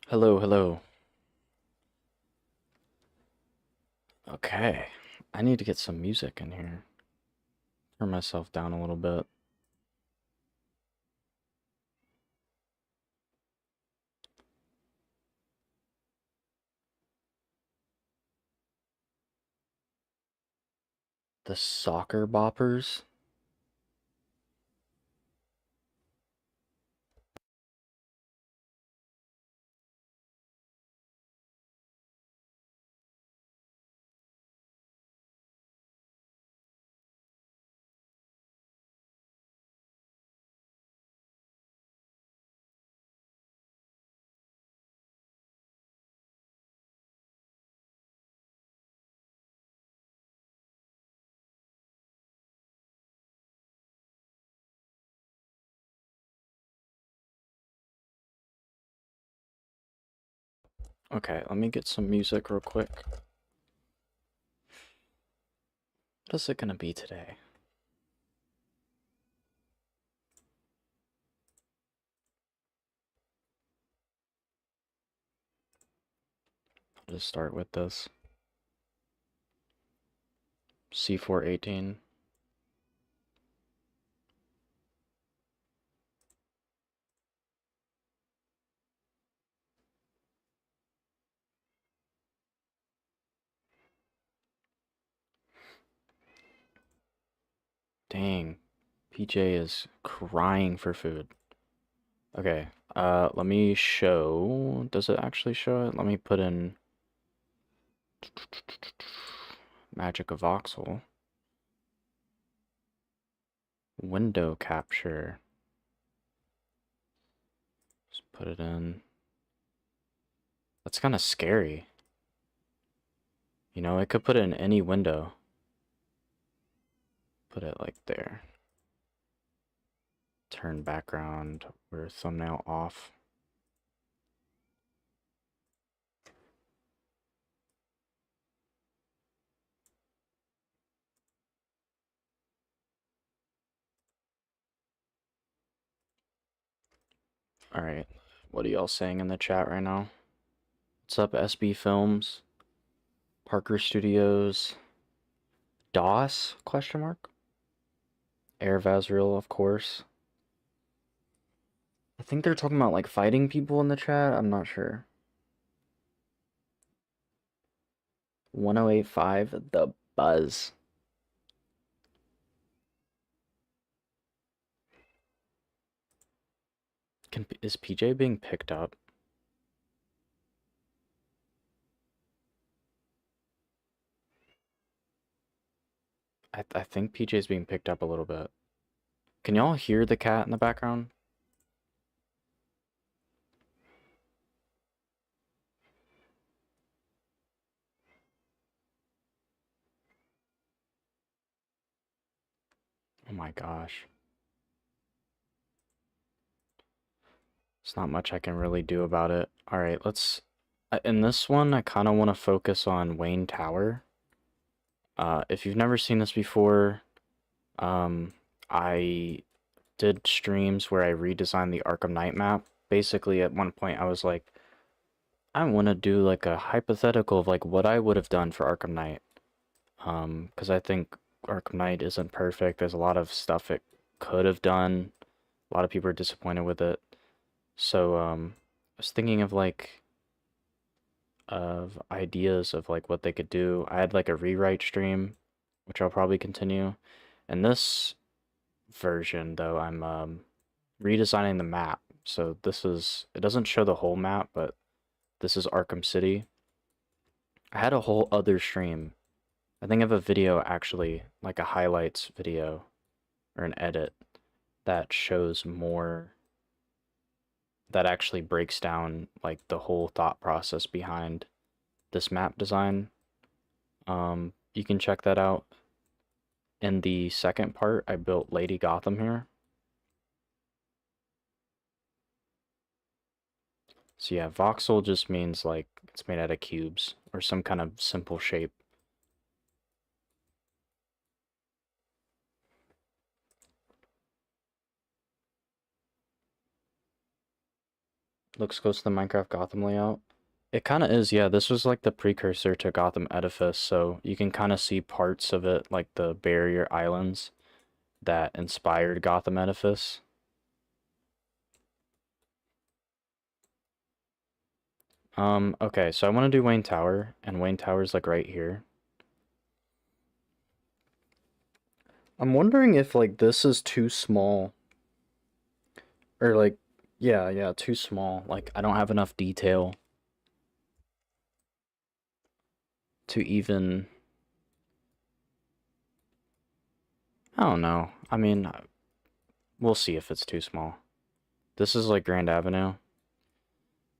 Hello, hello. Okay, I need to get some music in here. Turn myself down a little bit. The soccer boppers? Okay, let me get some music real quick. What is it gonna be today? I'll just start with this. C418. Dang, PJ is crying for food. Okay, let me show. Does it actually show it? Let me put in MagicaVoxel. Window capture. Just put it in. That's kind of scary. You know, I could put it in any window. Put it like there. Turn background or thumbnail off. Alright, what are y'all saying in the chat right now? What's up, SB Films? Parker Studios? DOS? Question mark? Air Vazriel, of course. I think they're talking about like fighting people in the chat. I'm not sure. 1085, The Buzz. Is PJ being picked up? I think PJ's being picked up a little bit. Can y'all hear the cat in the background? Oh my gosh. There's not much I can really do about it. Alright, let's... In this one, I kind of want to focus on Wayne Tower. If you've never seen this before, I did streams where I redesigned the Arkham Knight map. Basically, at one point, I was like, I want to do like a hypothetical of like what I would have done for Arkham Knight. Because I think Arkham Knight isn't perfect. There's a lot of stuff it could have done. A lot of people are disappointed with it. So, I was thinking of like ideas of like what they could do. I had like a rewrite stream, which I'll probably continue. And this version though, I'm redesigning the map. So this is, it doesn't show the whole map, but this is Arkham City. I had a whole other stream. I think I have a video actually, like a highlights video or an edit that shows more, that actually breaks down like the whole thought process behind this map design. You can check that out. In the second part, I built Lady Gotham here. So yeah, voxel just means like it's made out of cubes or some kind of simple shape. Looks close to the Minecraft Gotham layout. It kind of is, yeah. This was like the precursor to Gotham Edifice, so you can kind of see parts of it, like the barrier islands that inspired Gotham Edifice. Okay, so I want to do Wayne Tower, and Wayne Tower's like right here. I'm wondering if like this is too small, or like, yeah, too small. Like I don't have enough detail to even, I don't know. I mean, we'll see if it's too small. This is like Grand Avenue.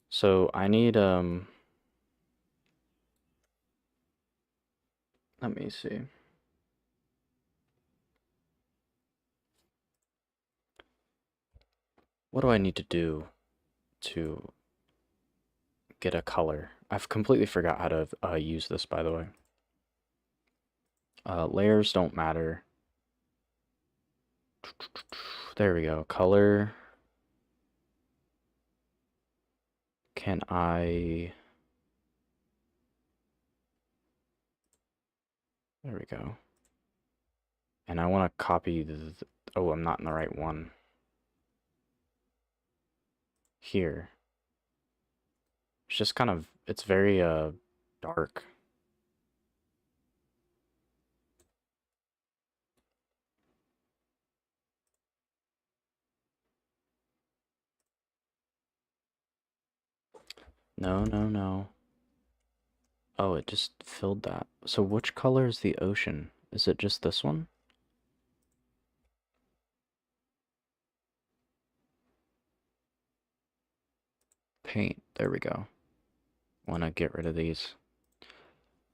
So I need, let me see. What do I need to do to get a color? I've completely forgot how to use this, by the way. Layers don't matter. There we go. Color. Can I... There we go. And I want to copy the... Oh, I'm not in the right one. Here. It's just kind of... It's very, dark. No. Oh, it just filled that. So which color is the ocean? Is it just this one? Paint. There we go. Want to get rid of these.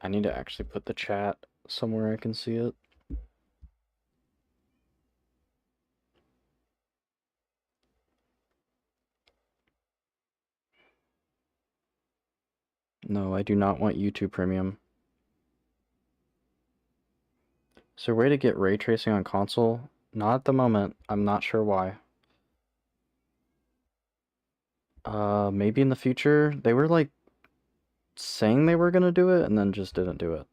I need to actually put the chat somewhere I can see it. No, I do not want YouTube Premium. Is there a way to get ray tracing on console? Not at the moment. I'm not sure why. Maybe in the future. They were like saying they were gonna do it and then just didn't do it.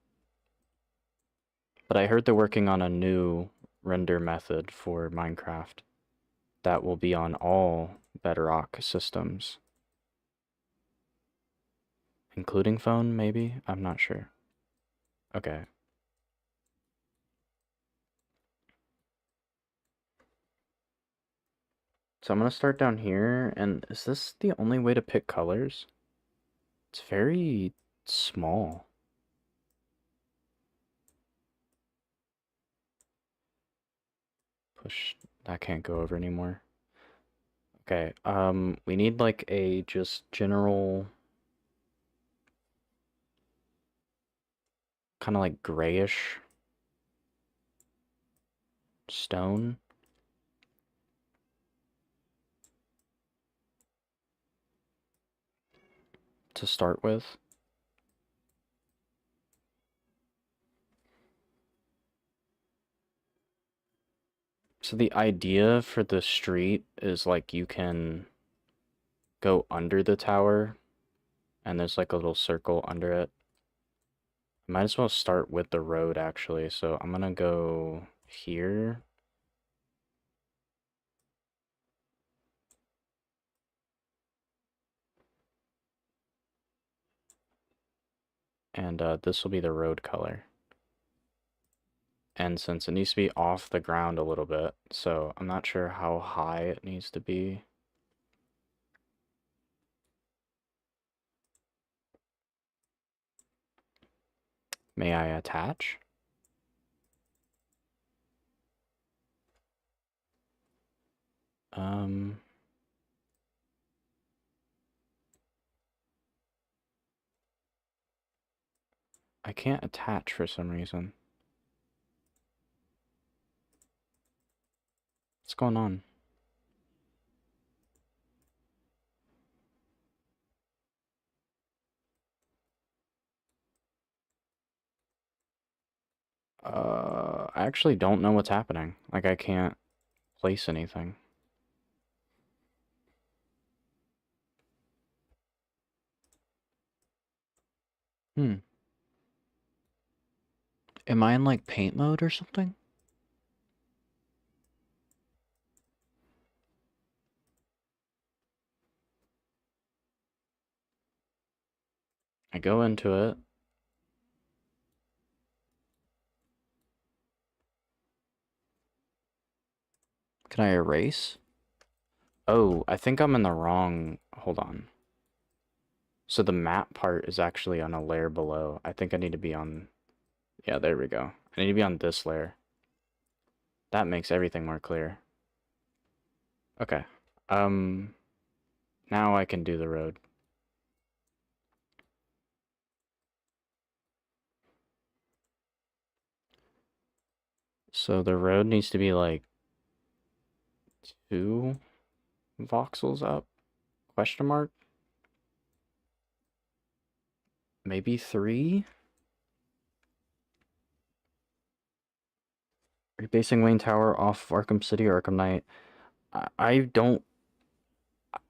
But I heard they're working on a new render method for Minecraft that will be on all Bedrock systems. Including phone, maybe? I'm not sure. Okay. So I'm gonna start down here, and is this the only way to pick colors? It's very small. Push, that can't go over anymore. Okay, we need like a just general kind of like grayish stone to start with. So the idea for the street is like you can go under the tower and there's like a little circle under it. Might as well start with the road actually. So I'm gonna go here. And this will be the road color. And since it needs to be off the ground a little bit, so I'm not sure how high it needs to be. May I attach? I can't attach for some reason. What's going on? I actually don't know what's happening. Like, I can't place anything. Hmm. Am I in like paint mode or something? I go into it. Can I erase? Oh, I think I'm in the wrong... Hold on. So the map part is actually on a layer below. I think I need to be on... Yeah, there we go. I need to be on this layer. That makes everything more clear. Okay. Now I can do the road. So the road needs to be like 2 voxels up? Question mark? Maybe 3? Rebasing Wayne Tower off Arkham City or Arkham Knight. I don't...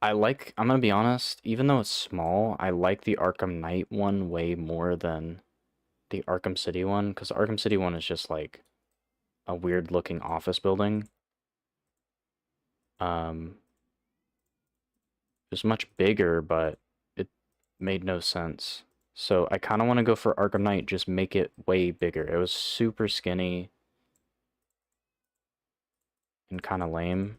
I'm gonna be honest, even though it's small, I like the Arkham Knight one way more than the Arkham City one, because the Arkham City one is just like a weird looking office building. It was much bigger, but it made no sense. So I kind of want to go for Arkham Knight, just make it way bigger. It was super skinny and kind of lame.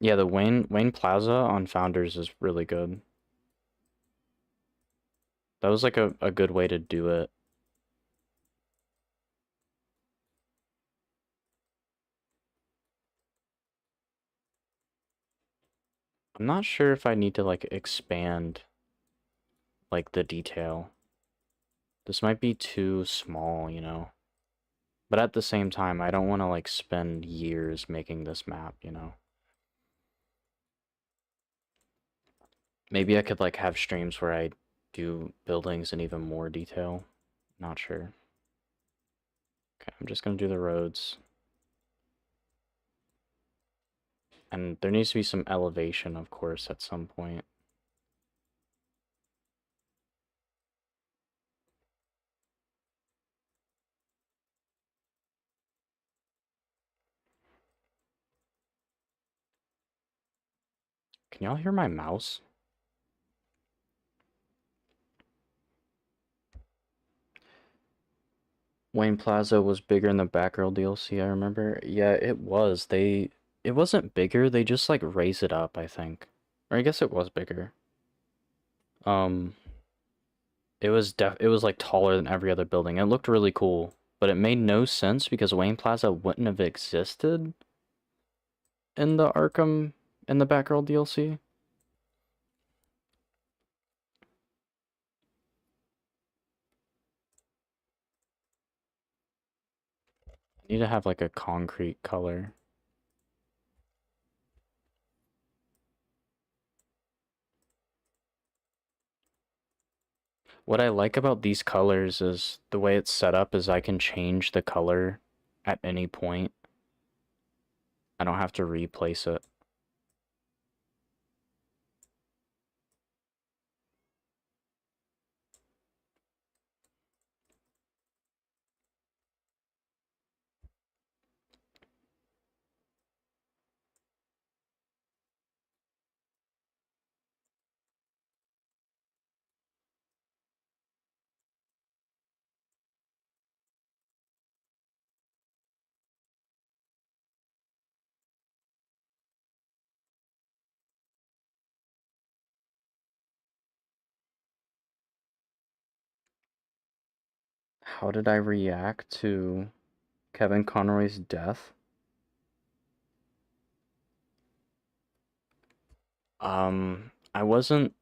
Yeah, the Wayne Plaza on Founders is really good. That was like a good way to do it. I'm not sure if I need to like expand like the detail. This might be too small, you know? But at the same time, I don't want to like spend years making this map, you know? Maybe I could like have streams where I do buildings in even more detail. Not sure. Okay, I'm just gonna do the roads. And there needs to be some elevation, of course, at some point. Can y'all hear my mouse? Wayne Plaza was bigger in the Batgirl DLC, I remember. Yeah, it was. It wasn't bigger, they just like raised it up, I think. Or I guess it was bigger. Um, it was like taller than every other building. It looked really cool, but it made no sense because Wayne Plaza wouldn't have existed in the Batgirl DLC. I need to have like a concrete color. What I like about these colors is the way it's set up is I can change the color at any point. I don't have to replace it. How did I react to Kevin Conroy's death? I wasn't,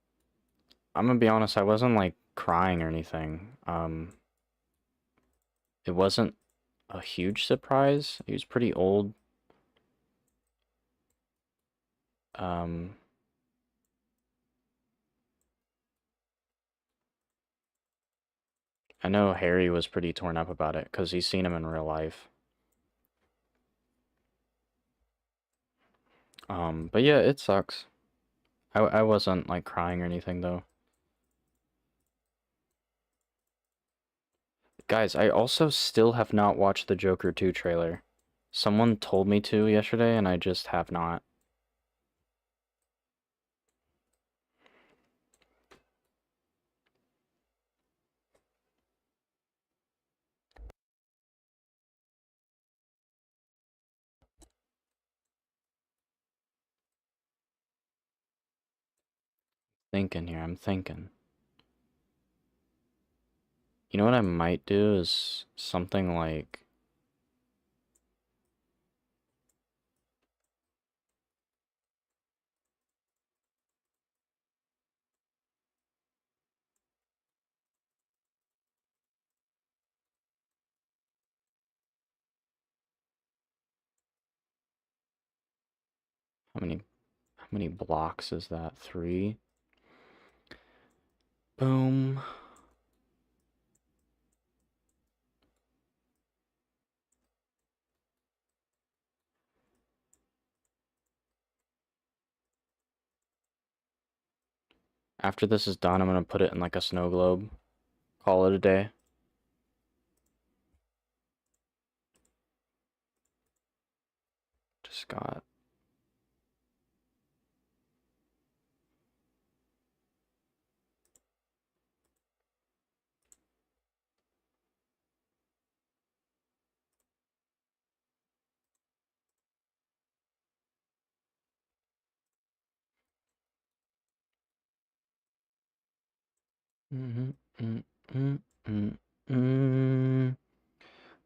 I'm gonna be honest, I wasn't like crying or anything. It wasn't a huge surprise. He was pretty old. Um, I know Harry was pretty torn up about it because he's seen him in real life. But yeah, it sucks. I wasn't like crying or anything though. Guys, I also still have not watched the Joker 2 trailer. Someone told me to yesterday and I just have not. Thinking here, I'm thinking. You know what I might do is something like how many blocks is that? 3? Boom. After this is done, I'm gonna put it in like a snow globe. Call it a day. Just got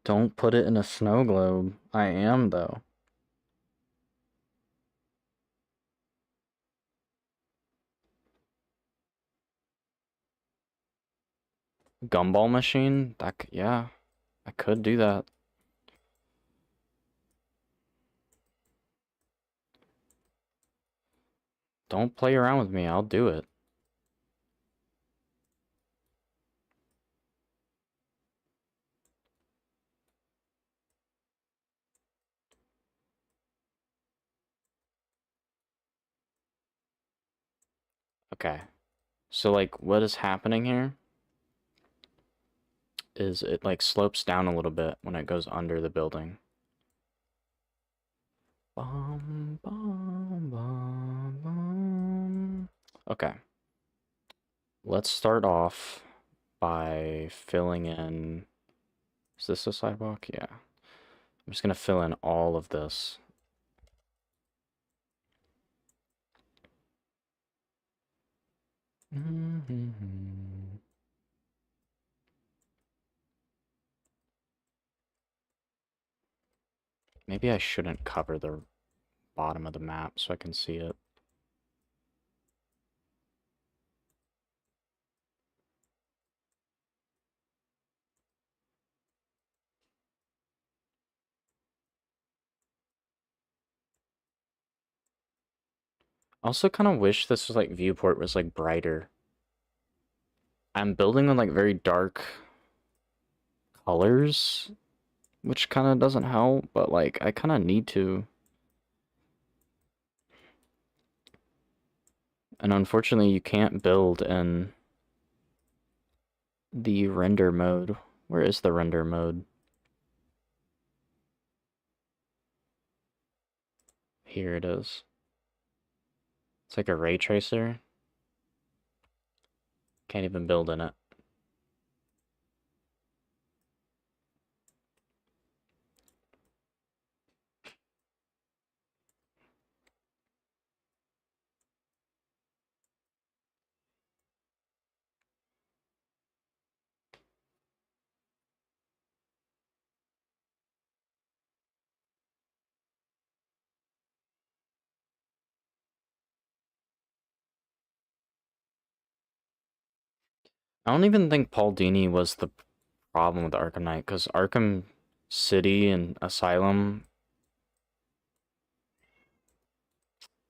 Don't put it in a snow globe. I am though. Gumball machine? Yeah, I could do that. Don't play around with me, I'll do it. Okay. So like what is happening here is it like slopes down a little bit when it goes under the building. Bum, bum, bum, bum. Okay. Let's start off by filling in. Is this a sidewalk? Yeah. I'm just gonna fill in all of this. Maybe I shouldn't cover the bottom of the map so I can see it. I also kind of wish this was like viewport was like brighter. I'm building with like very dark colors, which kind of doesn't help, but like I kind of need to. And unfortunately, you can't build in the render mode. Where is the render mode? Here it is. It's like a ray tracer. Can't even build in it. I don't even think Paul Dini was the problem with Arkham Knight, because Arkham City and Asylum,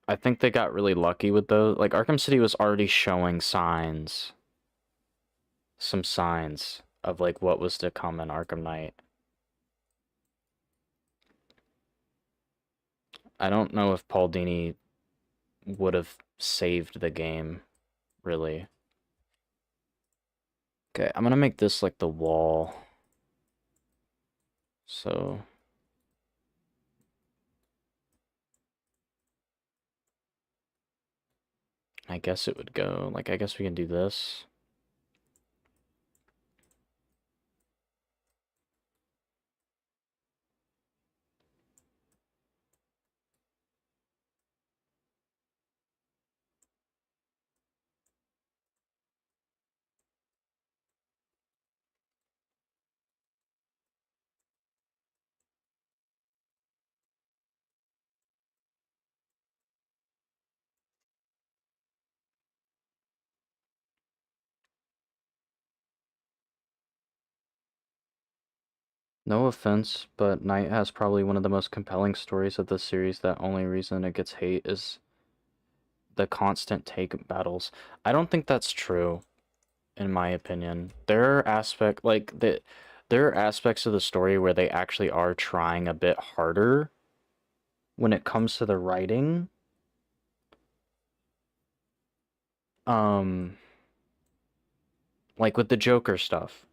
I think they got really lucky with those. Like, Arkham City was already showing signs, some signs of, like, what was to come in Arkham Knight. I don't know if Paul Dini would have saved the game, really. Okay, I'm gonna make this like the wall. So I guess it would go, like, I guess we can do this. No offense, but Knight has probably one of the most compelling stories of the series. That only reason it gets hate is the constant take battles. I don't think that's true, in my opinion. There are there are aspects of the story where they actually are trying a bit harder when it comes to the writing. Um, like with the Joker stuff.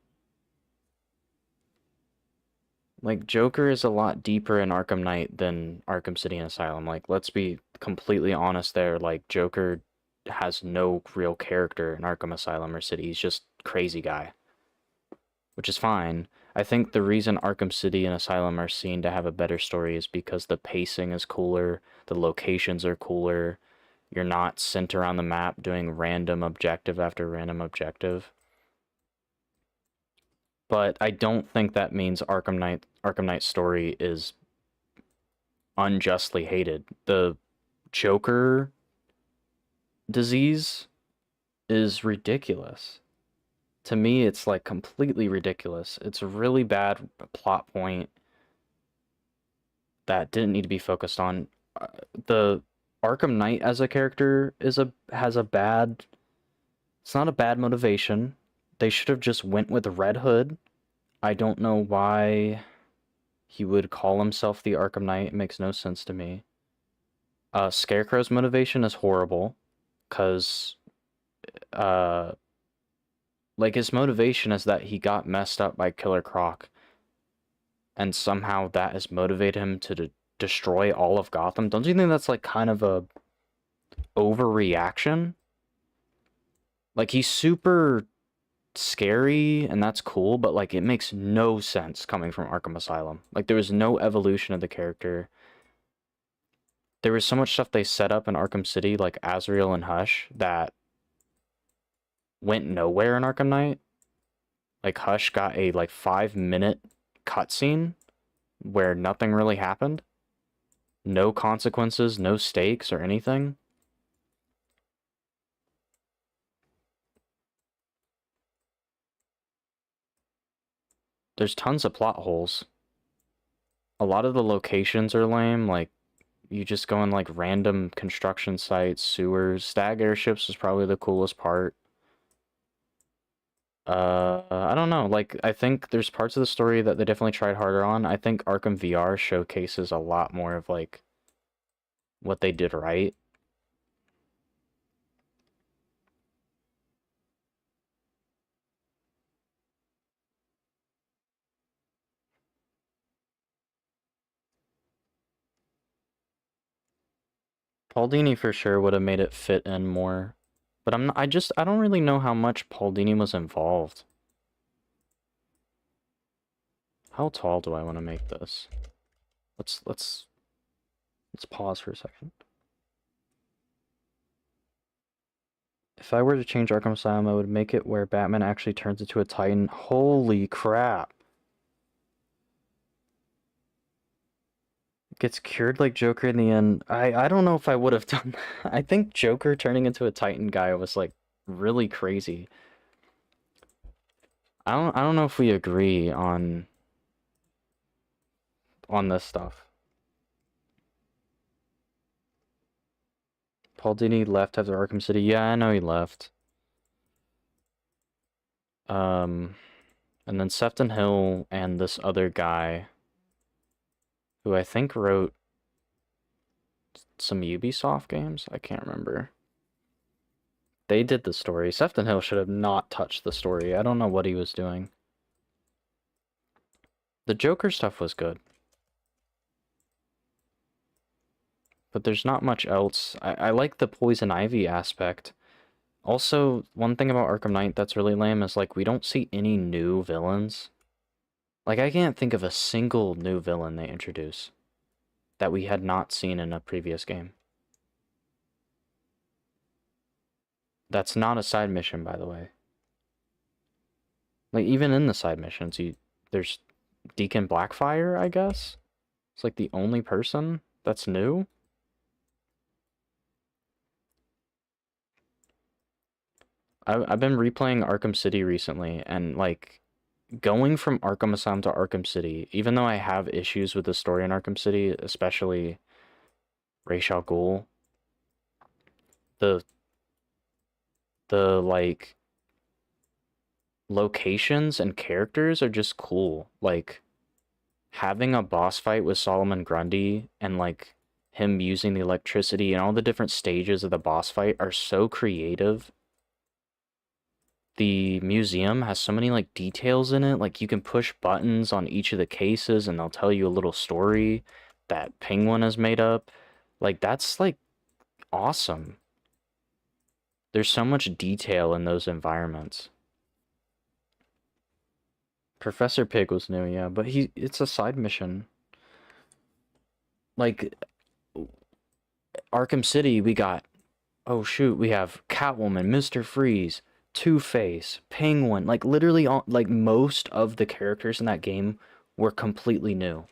Like, Joker is a lot deeper in Arkham Knight than Arkham City and Asylum. Like, let's be completely honest there. Like, Joker has no real character in Arkham Asylum or City. He's just crazy guy, which is fine. I think the reason Arkham City and Asylum are seen to have a better story is because the pacing is cooler, the locations are cooler. You're not sent around the map doing random objective after random objective. But I don't think that means Arkham Knight's story is unjustly hated. The Joker disease is ridiculous. To me, it's like completely ridiculous. It's a really bad plot point that didn't need to be focused on. The Arkham Knight as a character has a bad. It's not a bad motivation. They should have just went with Red Hood. I don't know why he would call himself the Arkham Knight. It makes no sense to me. Scarecrow's motivation is horrible, because uh, like, his motivation is that he got messed up by Killer Croc, and somehow that has motivated him to destroy all of Gotham. Don't you think that's like kind of a overreaction? Like, he's super scary and that's cool, but like, it makes no sense coming from Arkham Asylum. Like, there was no evolution of the character. There was so much stuff they set up in Arkham City, like Azrael and Hush, that went nowhere in Arkham Knight. Like, Hush got a like 5-minute cutscene where nothing really happened. No consequences, no stakes or anything. There's tons of plot holes. A lot of the locations are lame, like, you just go in like random construction sites, sewers. Stag airships is probably the coolest part. I don't know. Like, I think there's parts of the story that they definitely tried harder on. I think Arkham VR showcases a lot more of like what they did right. Paul Dini for sure would have made it fit in more. But I don't really know how much Paul Dini was involved. How tall do I want to make this? Let's pause for a second. If I were to change Arkham Asylum, I would make it where Batman actually turns into a Titan. Holy crap. Gets cured like Joker in the end. I don't know if I would have done that. I think Joker turning into a Titan guy was like really crazy. I don't know if we agree on this stuff. Paul Dini left after Arkham City. Yeah, I know he left. And then Sefton Hill and this other guy, who I think wrote some Ubisoft games? I can't remember. They did the story. Sefton Hill should have not touched the story. I don't know what he was doing. The Joker stuff was good. But there's not much else. I like the Poison Ivy aspect. Also, one thing about Arkham Knight that's really lame is, like, we don't see any new villains. Like, I can't think of a single new villain they introduce that we had not seen in a previous game. That's not a side mission, by the way. Like, even in the side missions, there's Deacon Blackfire, I guess? It's like the only person that's new? I've been replaying Arkham City recently, and, like, going from Arkham Asylum to Arkham City, even though I have issues with the story in Arkham City, especially Ra's al Ghul, the like locations and characters are just cool. Like having a boss fight with Solomon Grundy and like him using the electricity and all the different stages of the boss fight are so creative. The museum has so many like details in it. Like you can push buttons on each of the cases and they'll tell you a little story that Penguin has made up. Like that's like awesome. There's so much detail in those environments. Professor Pig was new, yeah, but it's a side mission. Like Arkham City, we got, oh shoot, we have Catwoman, Mr. Freeze, Two-Face, Penguin, like literally all, like most of the characters in that game were completely new.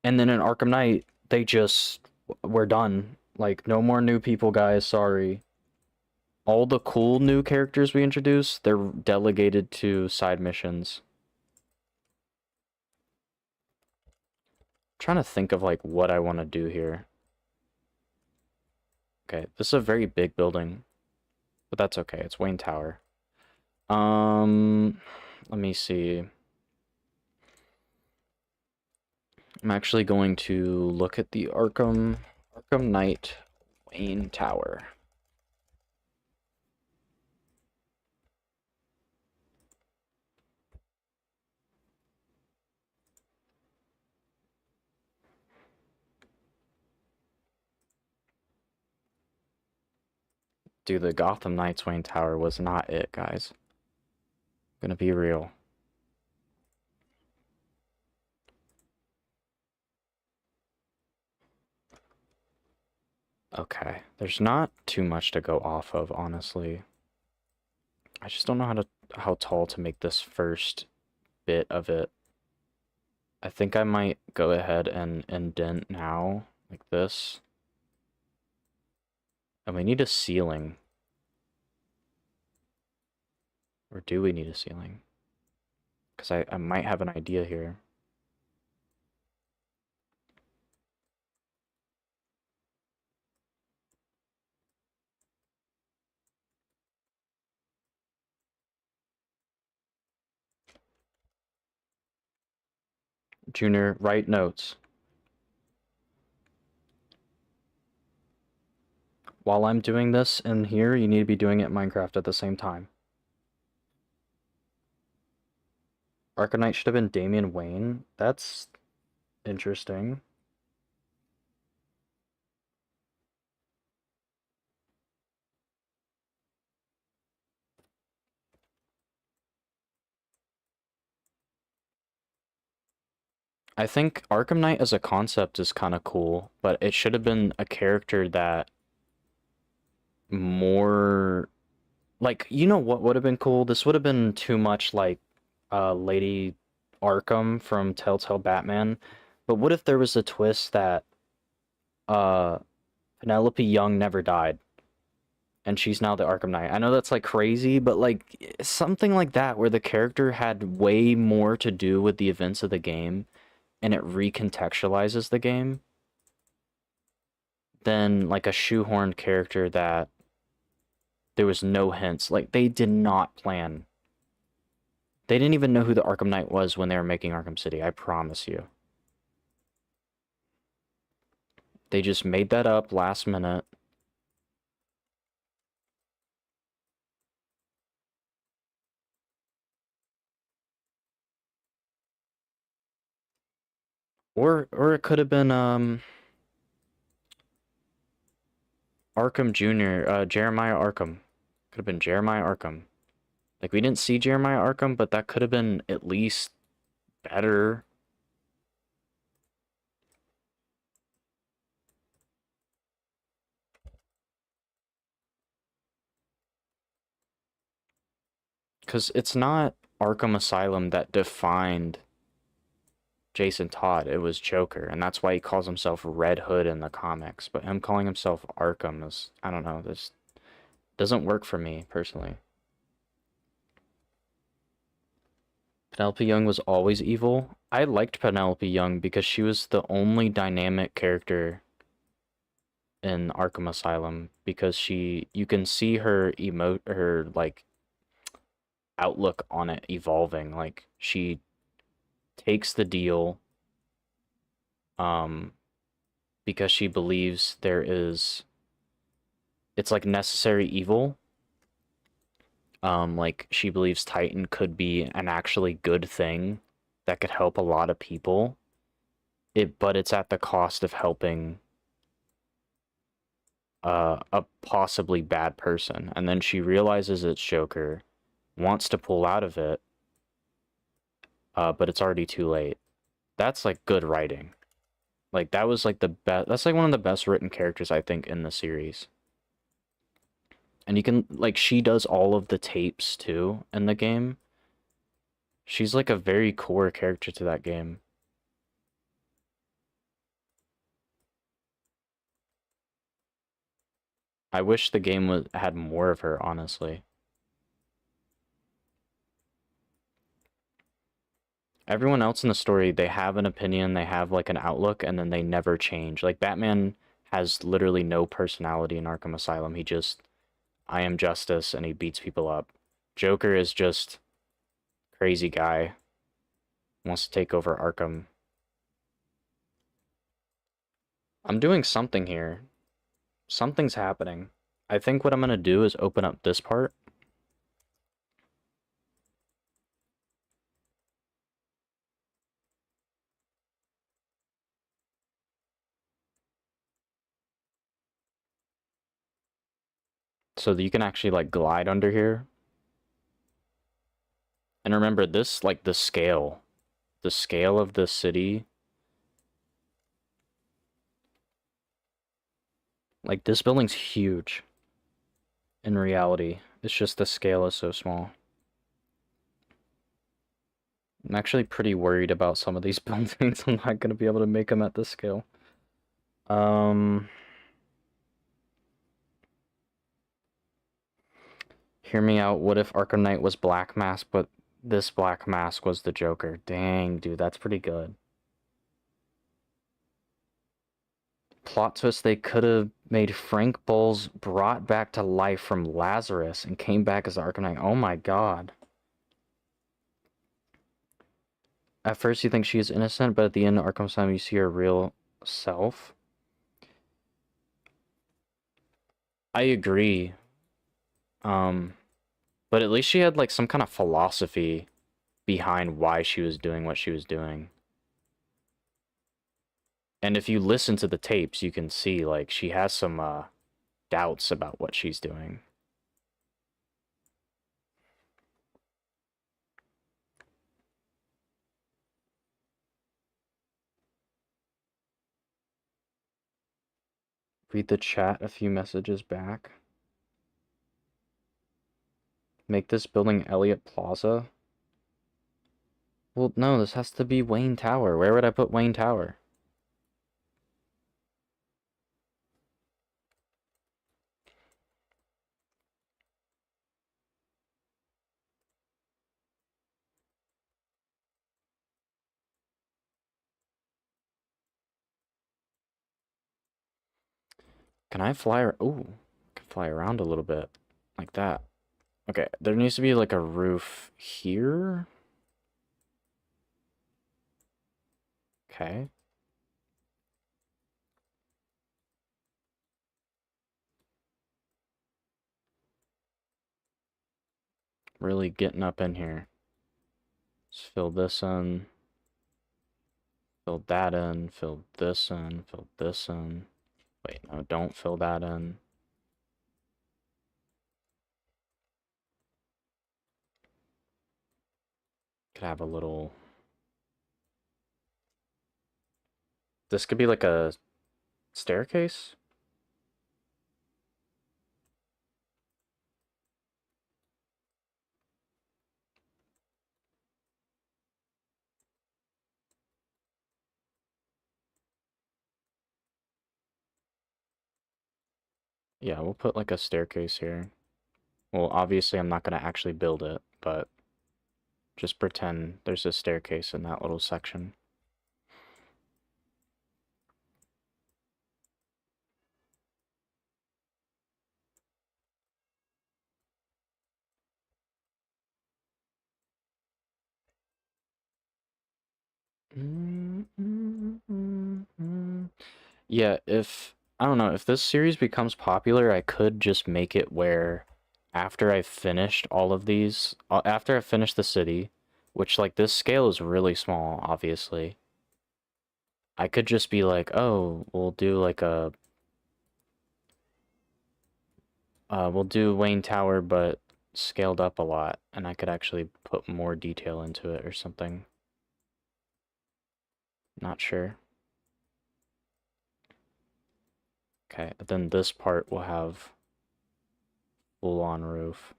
And then in Arkham Knight, they just we're done. Like no more new people, guys, sorry. All the cool new characters we introduced, they're delegated to side missions. I'm trying to think of like what I want to do here. Okay, this is a very big building, but that's okay. It's Wayne Tower. Let me see. I'm actually going to look at the Arkham Knight Wayne Tower. Dude, the Gotham Knights Wayne Tower was not it, guys. I'm gonna be real. Okay, there's not too much to go off of, honestly. I just don't know how tall to make this first bit of it. I think I might go ahead and indent now, like this. And we need a ceiling. Or do we need a ceiling? Because I might have an idea here. Junior, write notes. While I'm doing this in here, you need to be doing it in Minecraft at the same time. Arkham Knight should have been Damian Wayne. That's interesting. I think Arkham Knight as a concept is kind of cool, but it should have been a character that more like, you know what would have been cool? This would have been too much like Lady Arkham from Telltale Batman. But what if there was a twist that uh Penelope Young never died and she's now the Arkham Knight? I know that's like crazy, but like something like that where the character had way more to do with the events of the game and it recontextualizes the game than like a shoehorned character that there was no hints. Like they did not plan. They didn't even know who the Arkham Knight was when they were making Arkham City, I promise you. They just made that up last minute. Or it could have been Arkham Jr., Jeremiah Arkham. Could have been Jeremiah Arkham. Like, we didn't see Jeremiah Arkham, but that could have been at least better. Because it's not Arkham Asylum that defined Jason Todd. It was Joker, and that's why he calls himself Red Hood in the comics. But him calling himself Arkham is, I don't know, this doesn't work for me, personally. Penelope Young was always evil. I liked Penelope Young because she was the only dynamic character in Arkham Asylum, because you can see her like outlook on it evolving. Like, she takes the deal because she believes it's like necessary evil. Like, she believes Titan could be an actually good thing that could help a lot of people. But it's at the cost of helping a possibly bad person. And then she realizes it's Joker, wants to pull out of it, but it's already too late. That's like good writing. Like, that was like the best. That's like one of the best written characters, I think, in the series. And you can, like, she does all of the tapes too in the game. She's like a very core character to that game. I wish the game had more of her, honestly. Everyone else in the story, they have an opinion, they have like an outlook, and then they never change. Like, Batman has literally no personality in Arkham Asylum. He just, I am justice, and he beats people up. Joker is just crazy guy, wants to take over Arkham. I'm doing something here. Something's happening. I think what I'm gonna do is open up this part. So that you can actually like glide under here. And remember this, like the scale of this city. Like, this building's huge. In reality, it's just the scale is so small. I'm actually pretty worried about some of these buildings. I'm not gonna be able to make them at this scale. Hear me out. What if Arkham Knight was Black Mask, but this Black Mask was the Joker? Dang, dude, that's pretty good. Plot twist, they could have made Frank Bowles brought back to life from Lazarus and came back as Arkham Knight. Oh my god. At first you think she is innocent, but at the end of Arkham Asylum you see her real self. I agree. But at least she had like some kind of philosophy behind why she was doing what she was doing. And if you listen to the tapes, you can see like she has some doubts about what she's doing. Read the chat a few messages back. Make this building Elliott Plaza. Well, no, this has to be Wayne Tower. Where would I put Wayne Tower? Can I fly? Oh, I can fly around a little bit. Like that. Okay, there needs to be like a roof here. Okay. really getting up in here. Let's fill this in. Fill that in. Fill this in. Fill this in. Wait, no, don't fill that in. Could have a little... This could be like a staircase? Yeah, we'll put like a staircase here. Well, obviously I'm not going to actually build it, but just pretend there's a staircase in that little section. Yeah, if... I don't know, if this series becomes popular, I could just make it where after I've finished all of these, after I've finished the city, which, like, this scale is really small, obviously, I could just be like, oh, we'll do, like, we'll do Wayne Tower, but scaled up a lot, and I could actually put more detail into it or something. Not sure. Okay, then this part will have full-on roof.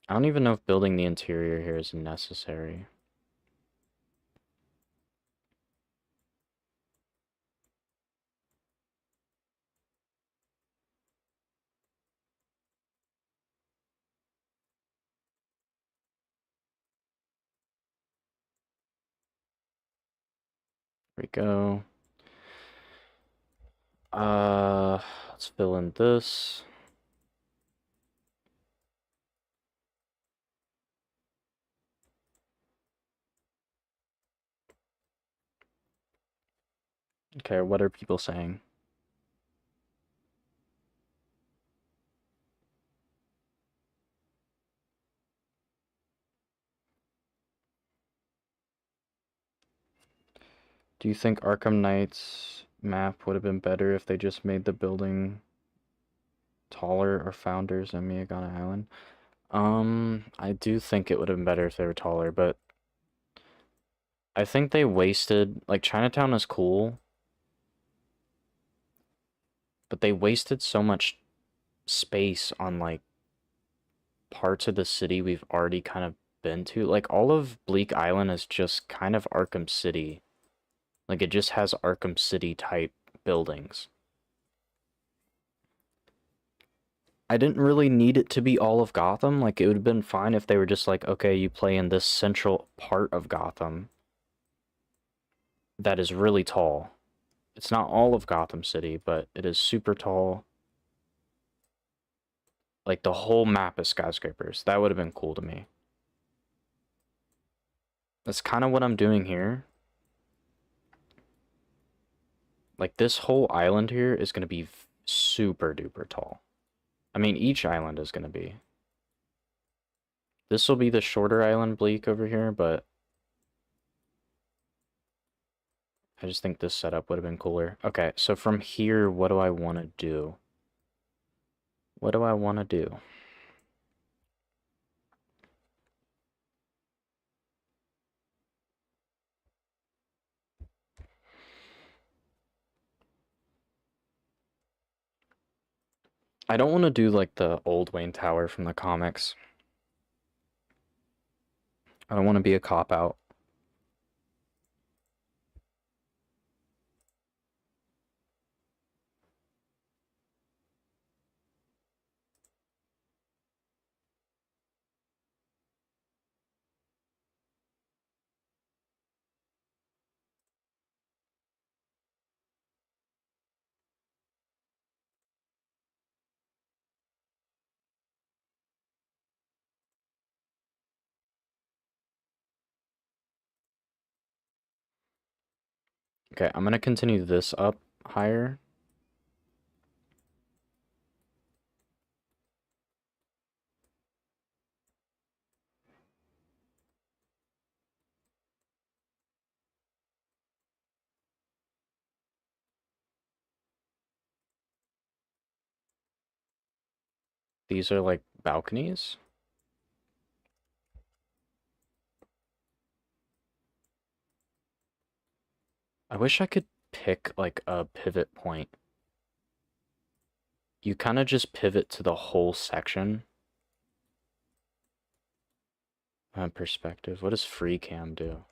I don't even know if building the interior here is necessary. There we go. Let's fill in this. Okay, what are people saying? Do you think Arkham Knight's map would have been better if they just made the building taller or founders in Miyagana Island? I do think it would have been better if they were taller, but I think they wasted, like, Chinatown is cool, but they wasted so much space on, like, parts of the city we've already kind of been to. Like, all of Bleak Island is just kind of Arkham City. Like, it just has Arkham City type buildings. I didn't really need it to be all of Gotham. Like, it would have been fine if they were just like, okay, you play in this central part of Gotham that is really tall. It's not all of Gotham City, but it is super tall. Like, the whole map is skyscrapers. That would have been cool to me. That's kind of what I'm doing here. Like, this whole island here is going to be super duper tall. I mean, each island is going to be. This will be the shorter island Bleak over here, but I just think this setup would have been cooler. Okay, so from here, what do I want to do? What do I want to do? I don't want to do like the old Wayne Tower from the comics. I don't want to be a cop-out. Okay, I'm going to continue this up higher. These are like balconies. I wish I could pick like a pivot point. You kind of just pivot to the whole section. Perspective. What does free cam do?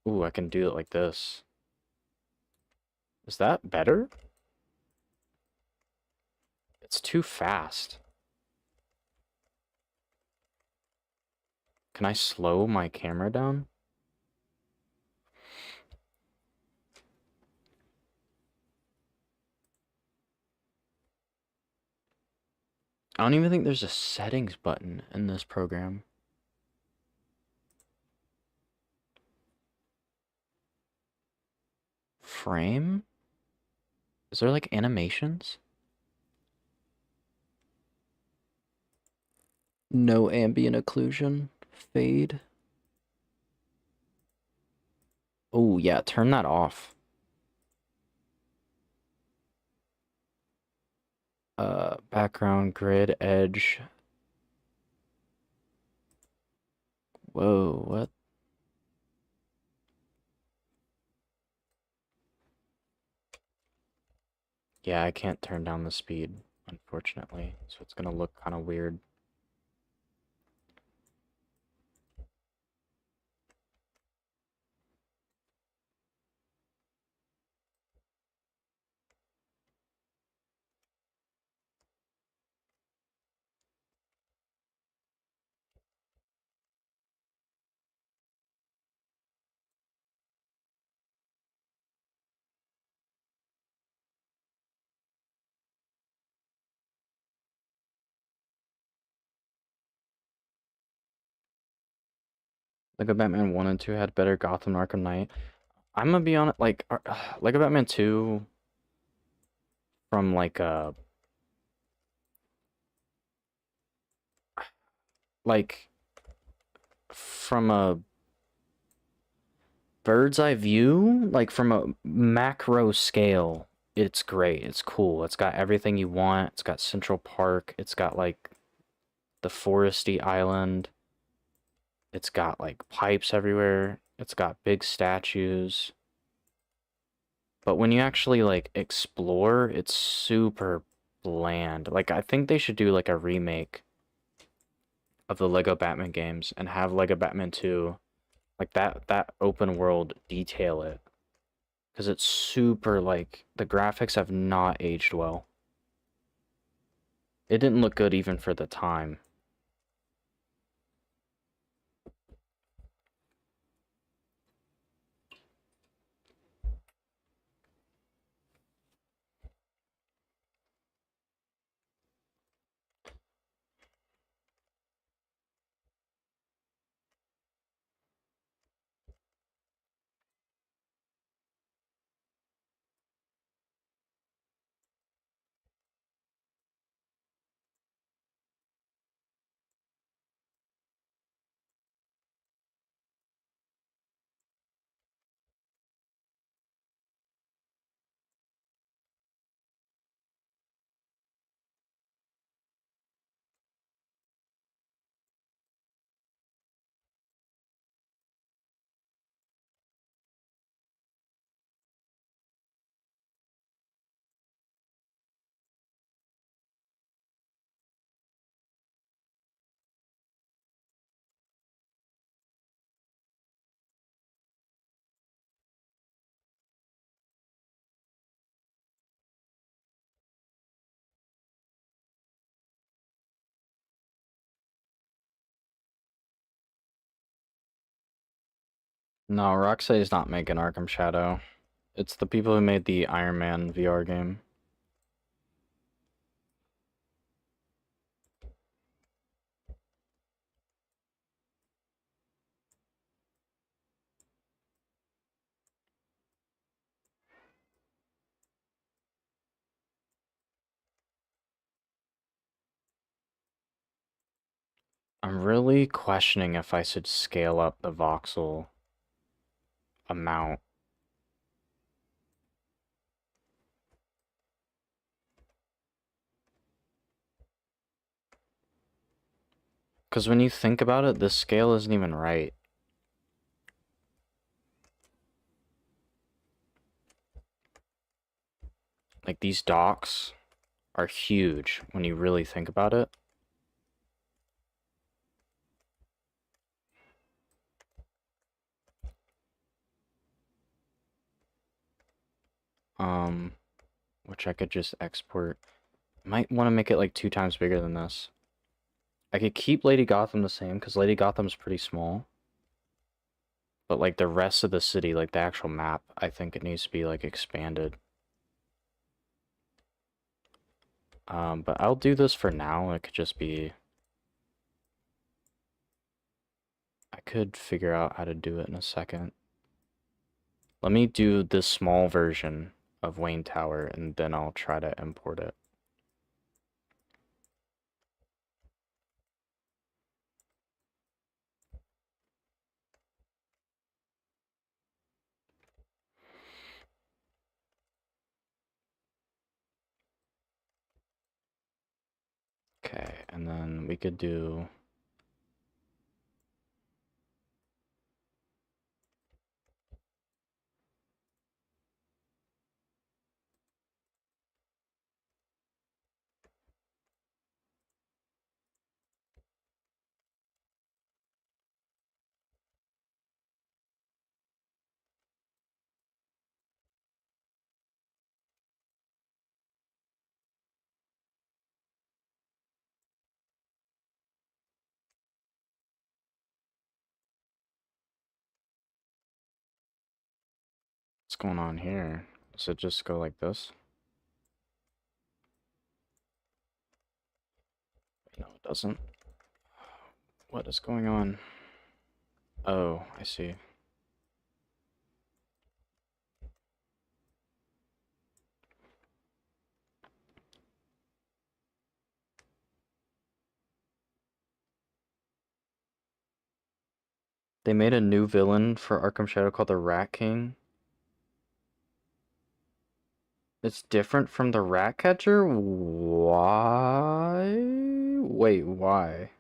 Ooh, I can do it like this. Is that better? It's too fast. Can I slow my camera down? I don't even think there's a settings button in this program. Frame? Is there like animations? No ambient occlusion. Fade. Oh yeah, turn that off. Background, grid, edge. Whoa, what? Yeah, I can't turn down the speed, unfortunately, so it's gonna look kind of weird. Lego Batman 1 and 2 had better Gotham Arkham Knight. I'm gonna be honest, like, Lego Batman 2 from like, from a bird's eye view, like from a macro scale, it's great. It's cool. It's got everything you want. It's got Central Park. It's got like the foresty island. It's got like pipes everywhere. It's got big statues. But when you actually like explore, it's super bland. Like I think they should do like a remake of the Lego Batman games and have Lego Batman 2 like that open world detail it. Because it's super, like, the graphics have not aged well. It didn't look good even for the time. No, Rocksteady is not making Arkham Shadow. It's the people who made the Iron Man VR game. I'm really questioning if I should scale up the voxel amount. Because when you think about it, the scale isn't even right. Like, these docks are huge when you really think about it. Which I could just export. Might want to make it like 2 times bigger than this. I could keep Lady Gotham the same, because Lady Gotham's pretty small. But like the rest of the city, like the actual map, I think it needs to be like expanded. But I'll do this for now. It could just be... I could figure out how to do it in a second. Let me do this small version of Wayne Tower, and then I'll try to import it. Okay, and then we could do... What's going on here? Does it just go like this? No, it doesn't. What is going on? Oh, I see. They made a new villain for Arkham Shadow called the Rat King. It's different from the Ratcatcher? Why? Wait, why?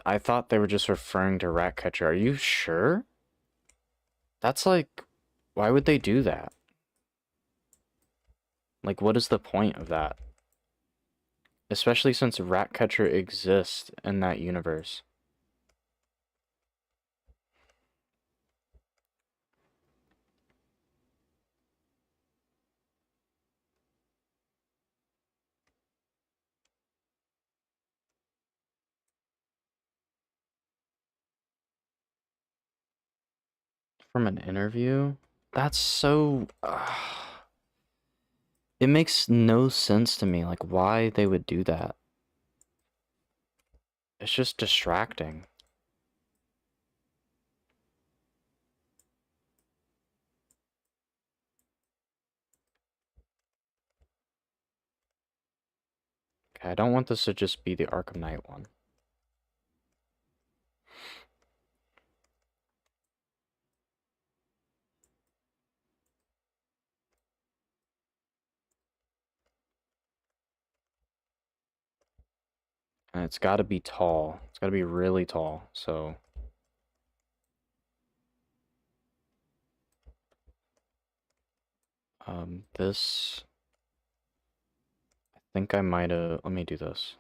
I thought they were just referring to Ratcatcher. Are you sure? That's like... Why would they do that? Like, what is the point of that? Especially since Ratcatcher exists in that universe. From an interview? That's so... it makes no sense to me, like, why they would do that. It's just distracting. Okay, I don't want this to just be the Arkham Knight one. And it's got to be tall. It's got to be really tall, so... this... I think I might have... Let me do this.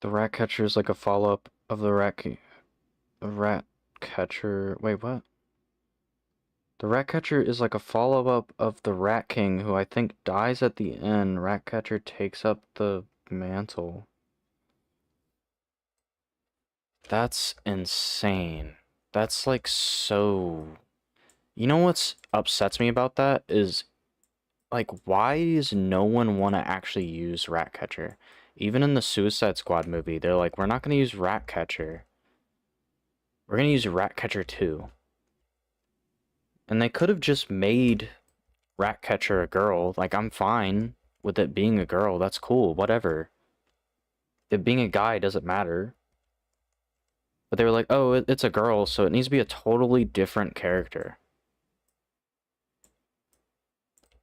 The rat catcher is like a follow-up of the rat catcher. Wait, what? The rat catcher is like a follow-up of the Rat King, who I think dies at the end. Rat catcher takes up the mantle. That's insane. That's like so. You know what's upsets me about that is like, why does no one want to actually use Ratcatcher? Even in the Suicide Squad movie, they're like, we're not going to use Ratcatcher. We're going to use Ratcatcher 2. And they could have just made Ratcatcher a girl. Like, I'm fine with it being a girl. That's cool. Whatever. It being a guy doesn't matter. But they were like, oh, it's a girl, so it needs to be a totally different character.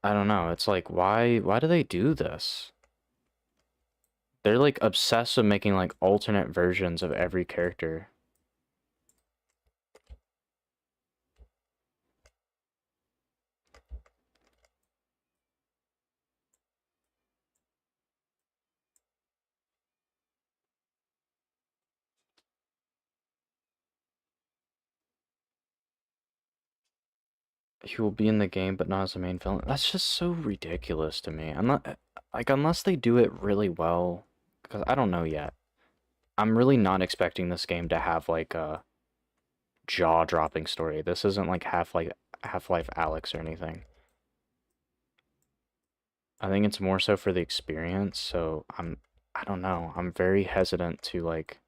I don't know. It's like, why do they do this? They're like obsessed with making like alternate versions of every character. He will be in the game, but not as the main villain. That's just so ridiculous to me. I'm not like, unless they do it really well, because I don't know yet. I'm really not expecting this game to have like a jaw-dropping story. This isn't like Half-Life Alyx or anything. I think it's more so for the experience, so I don't know. I'm very hesitant to like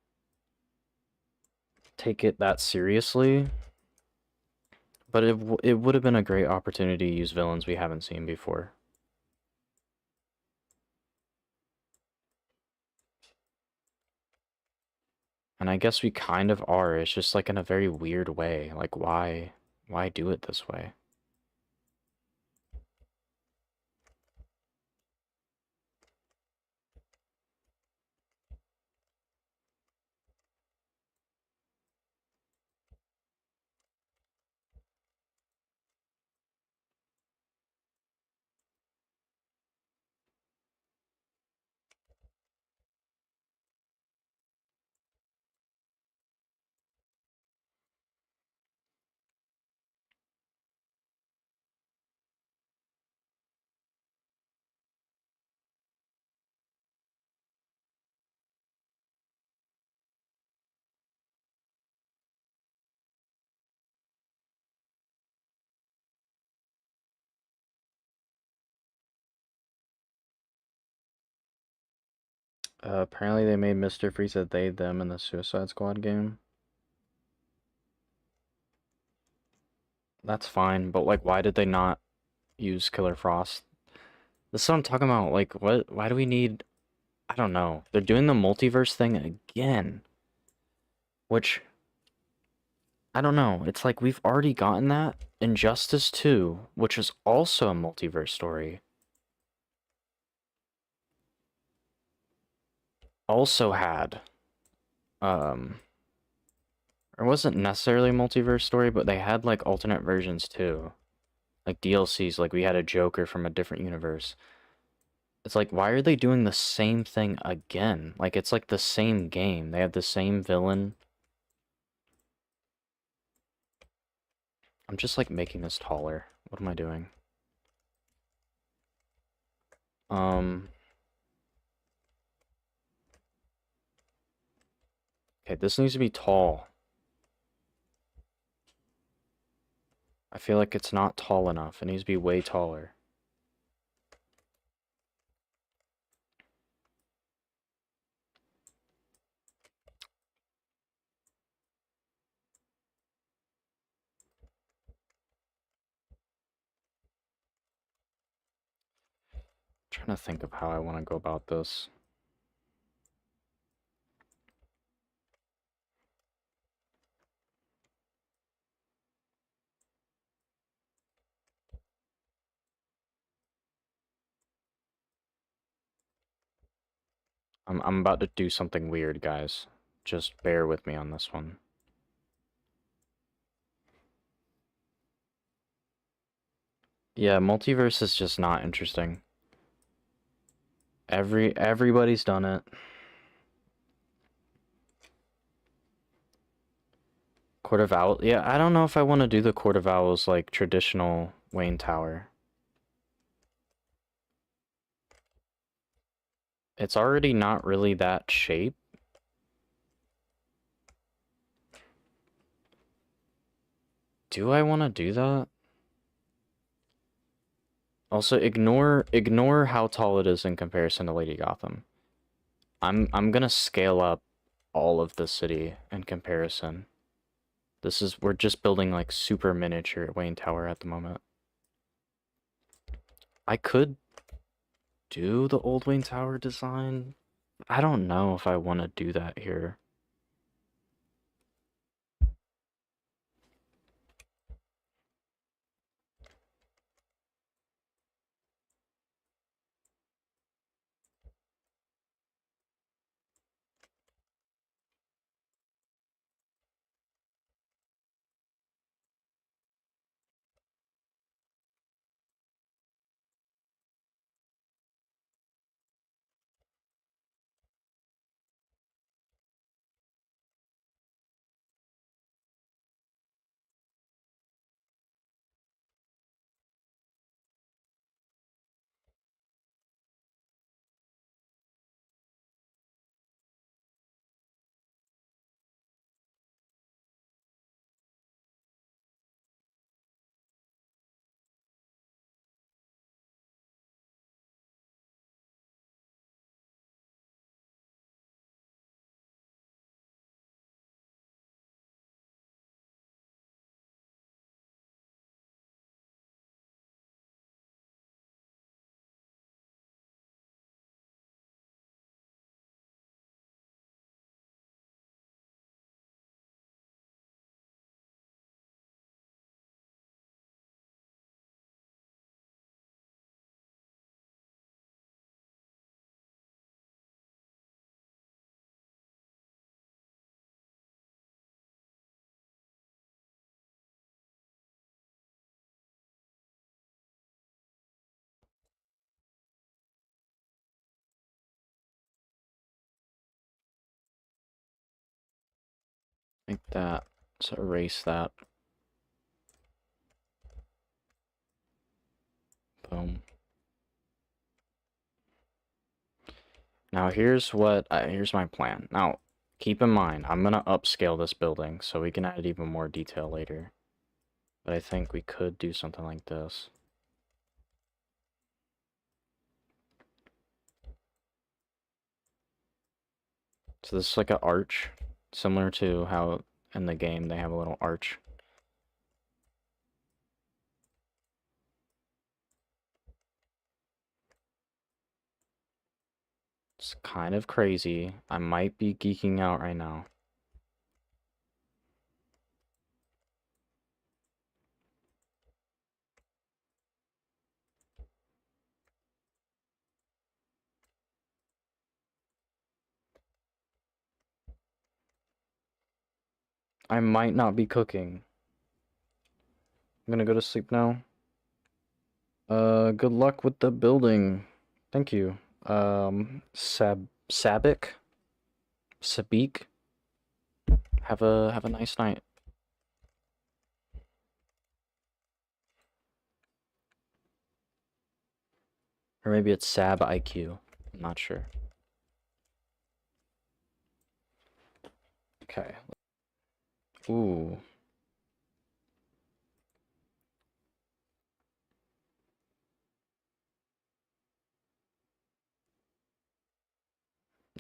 take it that seriously. But it would have been a great opportunity to use villains we haven't seen before. And I guess we kind of are. It's just like in a very weird way. Like, why do it this way? Apparently they made Mr. Freeze a they, them in the Suicide Squad game. That's fine, but like, why did they not use Killer Frost? This is what I'm talking about. Like, why do we need... I don't know. They're doing the multiverse thing again. Which, I don't know. It's like we've already gotten that. Injustice 2, which is also a multiverse story, also had, or wasn't necessarily a multiverse story, but they had like alternate versions too. Like DLCs, like we had a Joker from a different universe. It's like, why are they doing the same thing again? Like, it's like the same game. They have the same villain. I'm just like making this taller. What am I doing? Okay, this needs to be tall. I feel like it's not tall enough. It needs to be way taller. I'm trying to think of how I want to go about this. I'm about to do something weird, guys. Just bear with me on this one. Yeah, multiverse is just not interesting. Everybody's done it. Court of Owls. Yeah, I don't know if I want to do the Court of Owls like traditional Wayne Tower. It's already not really that shape. Do I want to do that? Also, ignore how tall it is in comparison to Lady Gotham. I'm gonna scale up all of the city in comparison. We're just building like super miniature Wayne Tower at the moment. I could do the old Wayne Tower design. I don't know if I want to do that here. Like that. So erase that. Boom. Now here's my plan. Now, keep in mind, I'm gonna upscale this building so we can add even more detail later. But I think we could do something like this. So this is like an arch, similar to how in the game they have a little arch. It's kind of crazy. I might be geeking out right now. I might not be cooking. I'm gonna go to sleep now. Good luck with the building. Thank you. Sabik? Sabik? Have a nice night. Or maybe it's Sab IQ. I'm not sure. Okay. Ooh.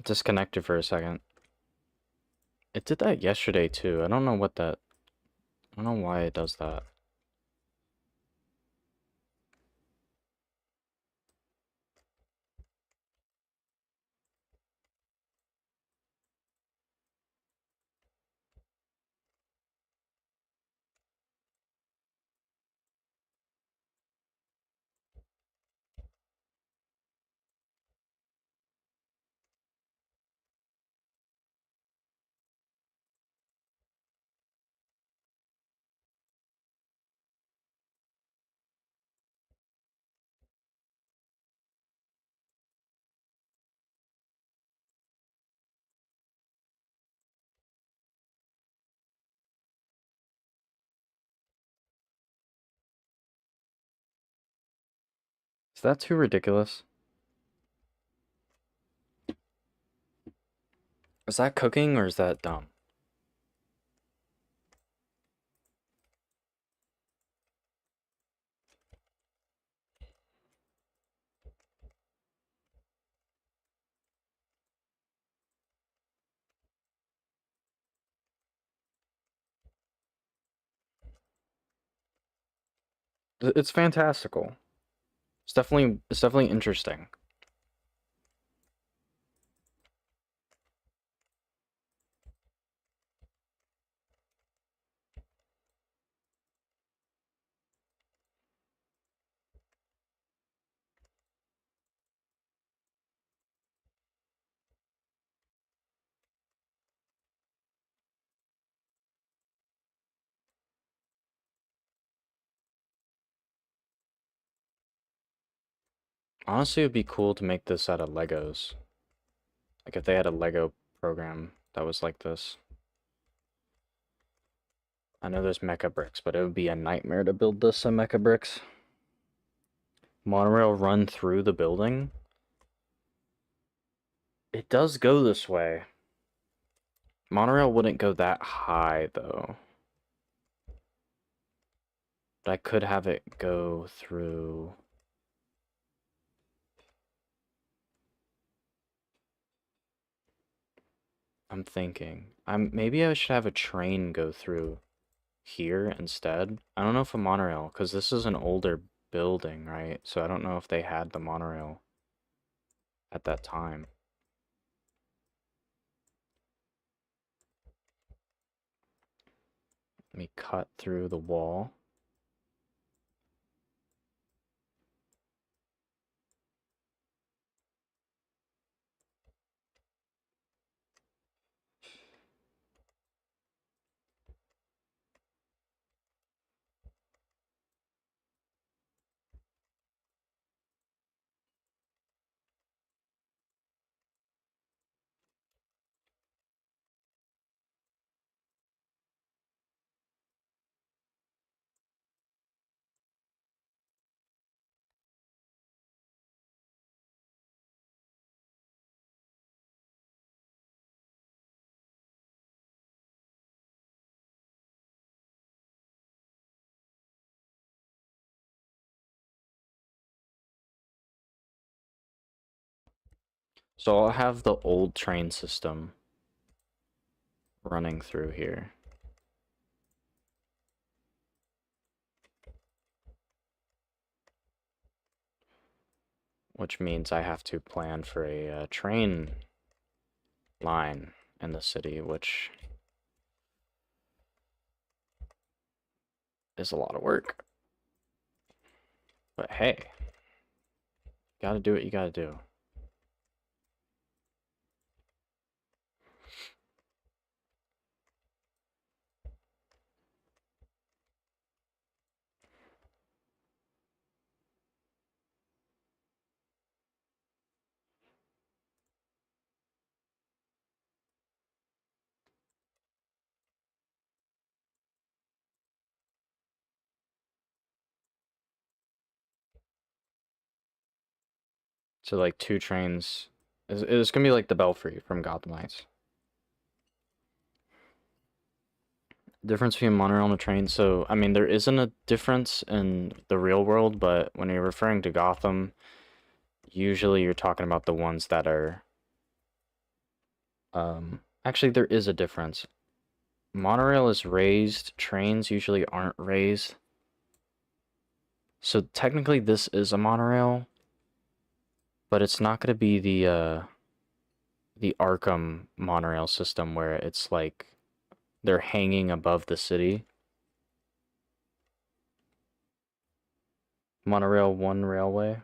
Disconnected for a second. It did that yesterday too. I don't know why it does that. that too ridiculous? Is that cooking or is that dumb? It's fantastical. It's definitely interesting. Honestly, it'd be cool to make this out of Legos. Like if they had a Lego program that was like this. I know there's mecha bricks, but it would be a nightmare to build this in mecha bricks. Monorail run through the building. It does go this way. Monorail wouldn't go that high, though. But I could have it go through... I'm thinking. Maybe I should have a train go through here instead. I don't know if a monorail, because this is an older building, right? So I don't know if they had the monorail at that time. Let me cut through the wall. So I'll have the old train system running through here. Which means I have to plan for a train line in the city, which is a lot of work. But hey, gotta do what you gotta do. So like 2 trains. It's gonna be like the Belfry from Gotham Knights. Difference between monorail and a train. So, I mean, there isn't a difference in the real world, but when you're referring to Gotham, usually you're talking about the ones that are... Actually, there is a difference. Monorail is raised, trains usually aren't raised. So technically this is a monorail, but it's not going to be the Arkham monorail system where it's like they're hanging above the city. Monorail 1 railway.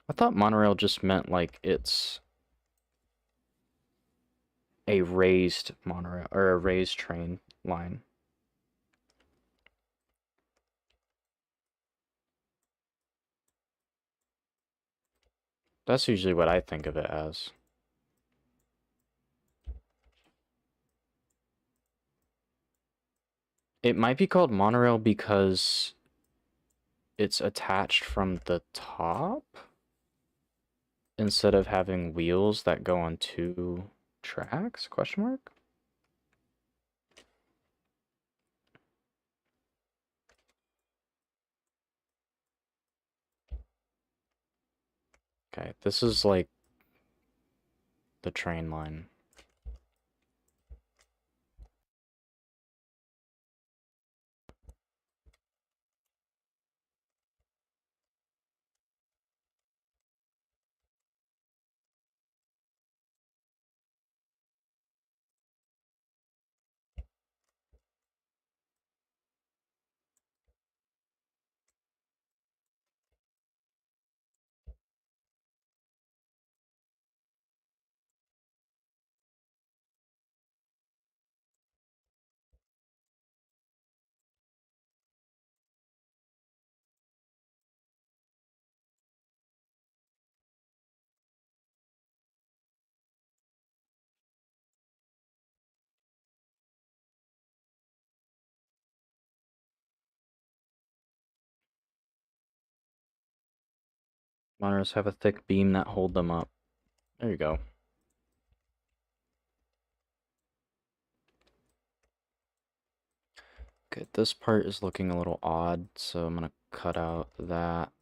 I thought monorail just meant like it's a raised monorail or a raised train line. That's usually what I think of it as. It might be called monorail because it's attached from the top instead of having wheels that go on two tracks, question mark? Okay, this is like the train line. Monitors have a thick beam that hold them up. There you go. Okay, this part is looking a little odd, so I'm gonna cut out that.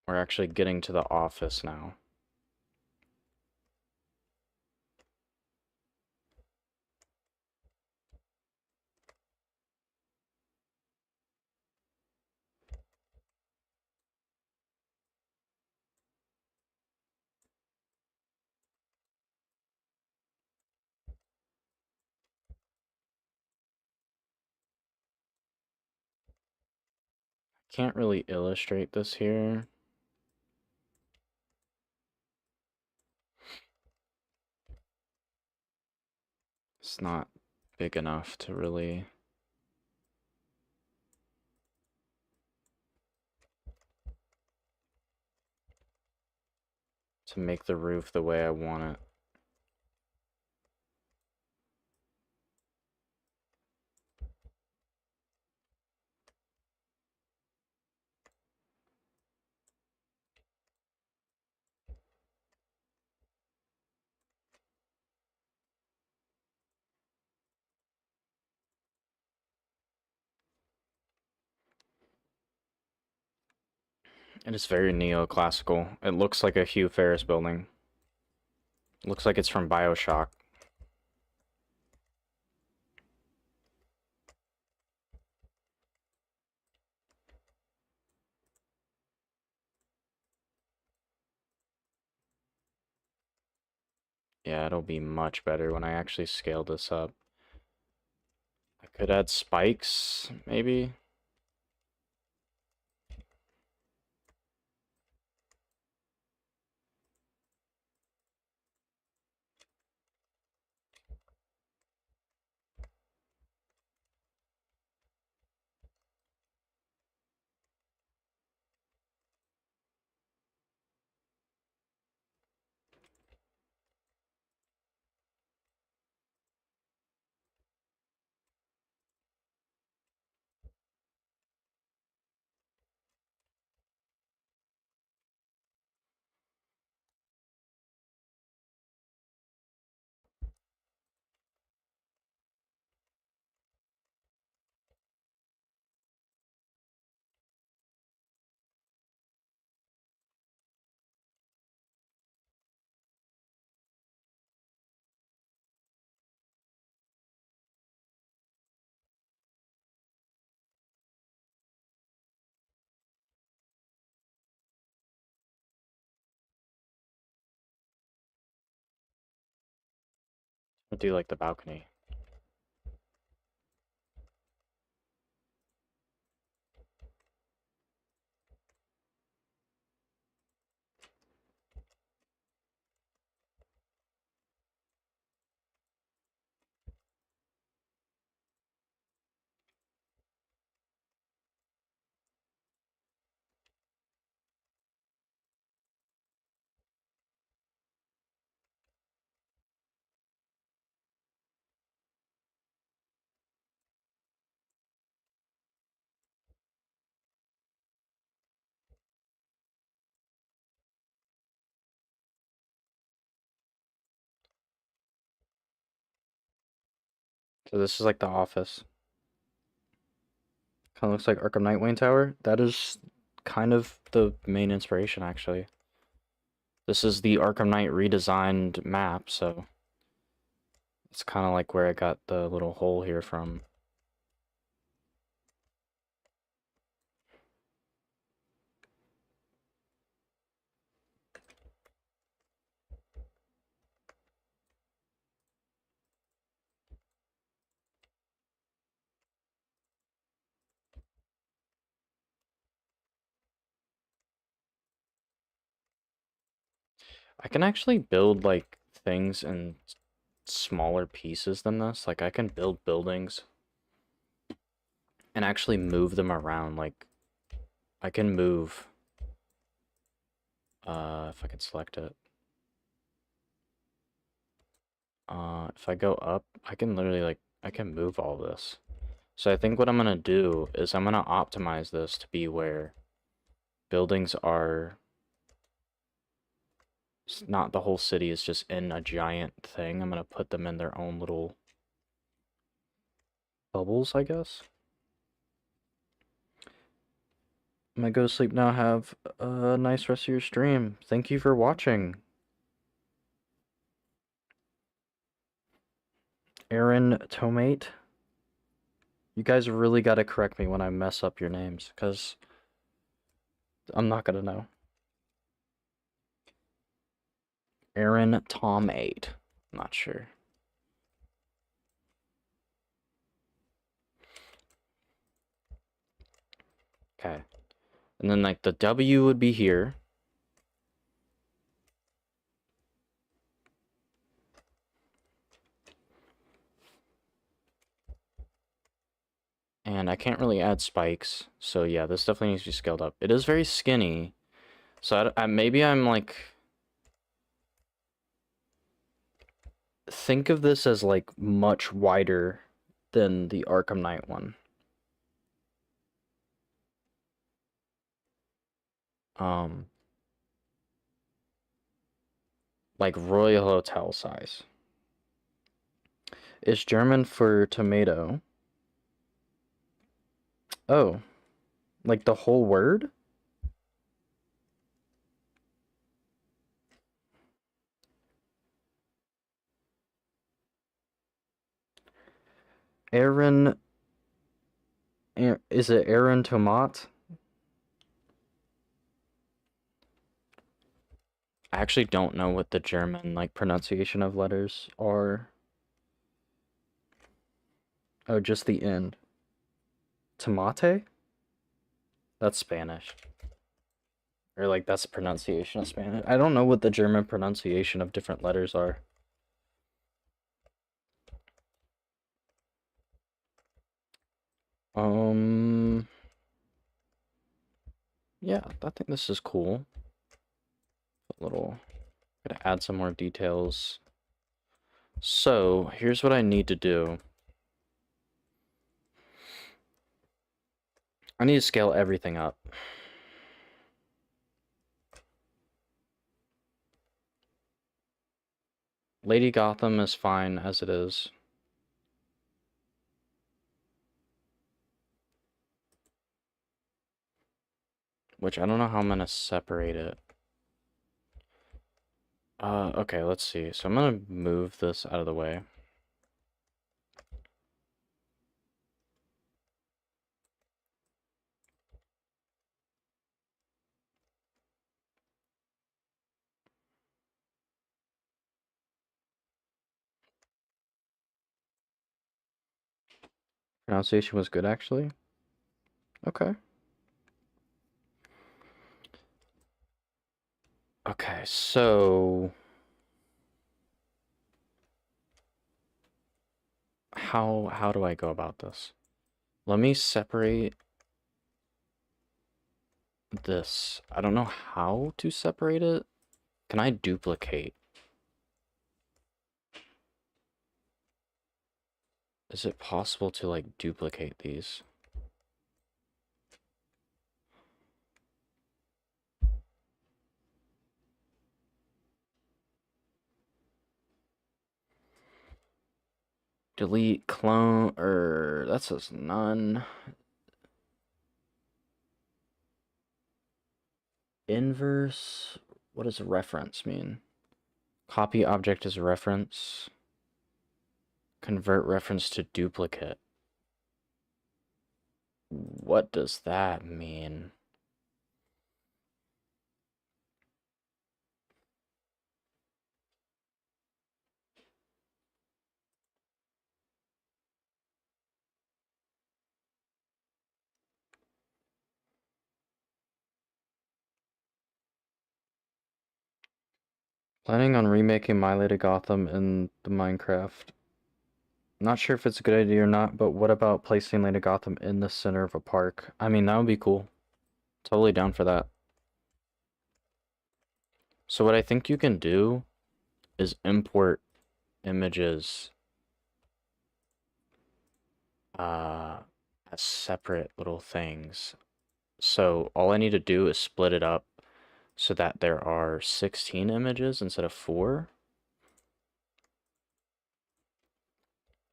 We're actually getting to the office now. Can't really illustrate this here. It's not big enough to really make the roof the way I want it. It is very neoclassical. It looks like a Hugh Ferris building. It looks like it's from BioShock. Yeah, it'll be much better when I actually scale this up. I could add spikes, maybe? I do like the balcony. So this is like the office. Kind of looks like Arkham Nightwing Tower. That is kind of the main inspiration, actually. This is the Arkham Knight redesigned map, so it's kind of like where I got the little hole here from. I can actually build, like, things in smaller pieces than this. Like, I can build buildings and actually move them around. Like, I can move, if I can select it. If I go up, I can literally, like, I can move all this. So I think what I'm gonna do is I'm gonna optimize this to be where buildings are not the whole city is just in a giant thing. I'm gonna put them in their own little bubbles, I guess. I'm gonna go to sleep now. Have a nice rest of your stream. Thank you for watching. Aaron Tomate. You guys really gotta correct me when I mess up your names, because I'm not gonna know. Aaron Tom 8. I'm not sure. Okay. And then, like, the W would be here. And I can't really add spikes. So, yeah, this definitely needs to be scaled up. It is very skinny. So, maybe I'm, like... Think of this as, like, much wider than the Arkham Knight one. Like Royal Hotel size. It's German for tomato. Oh, like the whole word? Aaron, is it Aaron Tomat? I actually don't know what the German, like, pronunciation of letters are. Oh, just the end. Tomate? That's Spanish. Or, like, that's the pronunciation of Spanish. I don't know what the German pronunciation of different letters are. Yeah, I think this is cool. A little, gotta add some more details. So, here's what I need to do. I need to scale everything up. Lady Gotham is fine as it is. Which I don't know how I'm gonna separate it. Okay, let's see. So I'm gonna move this out of the way. Pronunciation was good, actually. Okay. Okay, so... How do I go about this? Let me separate this. I don't know how to separate it. Can I duplicate? Is it possible to, like, duplicate these? Delete clone, or that says none. Inverse, what does reference mean? Copy object as reference. Convert reference to duplicate. What does that mean? Planning on remaking My Lady Gotham in the Minecraft. Not sure if it's a good idea or not, but what about placing Lady Gotham in the center of a park? I mean, that would be cool. Totally down for that. So what I think you can do is import images as separate little things. So all I need to do is split it up so that there are 16 images instead of 4,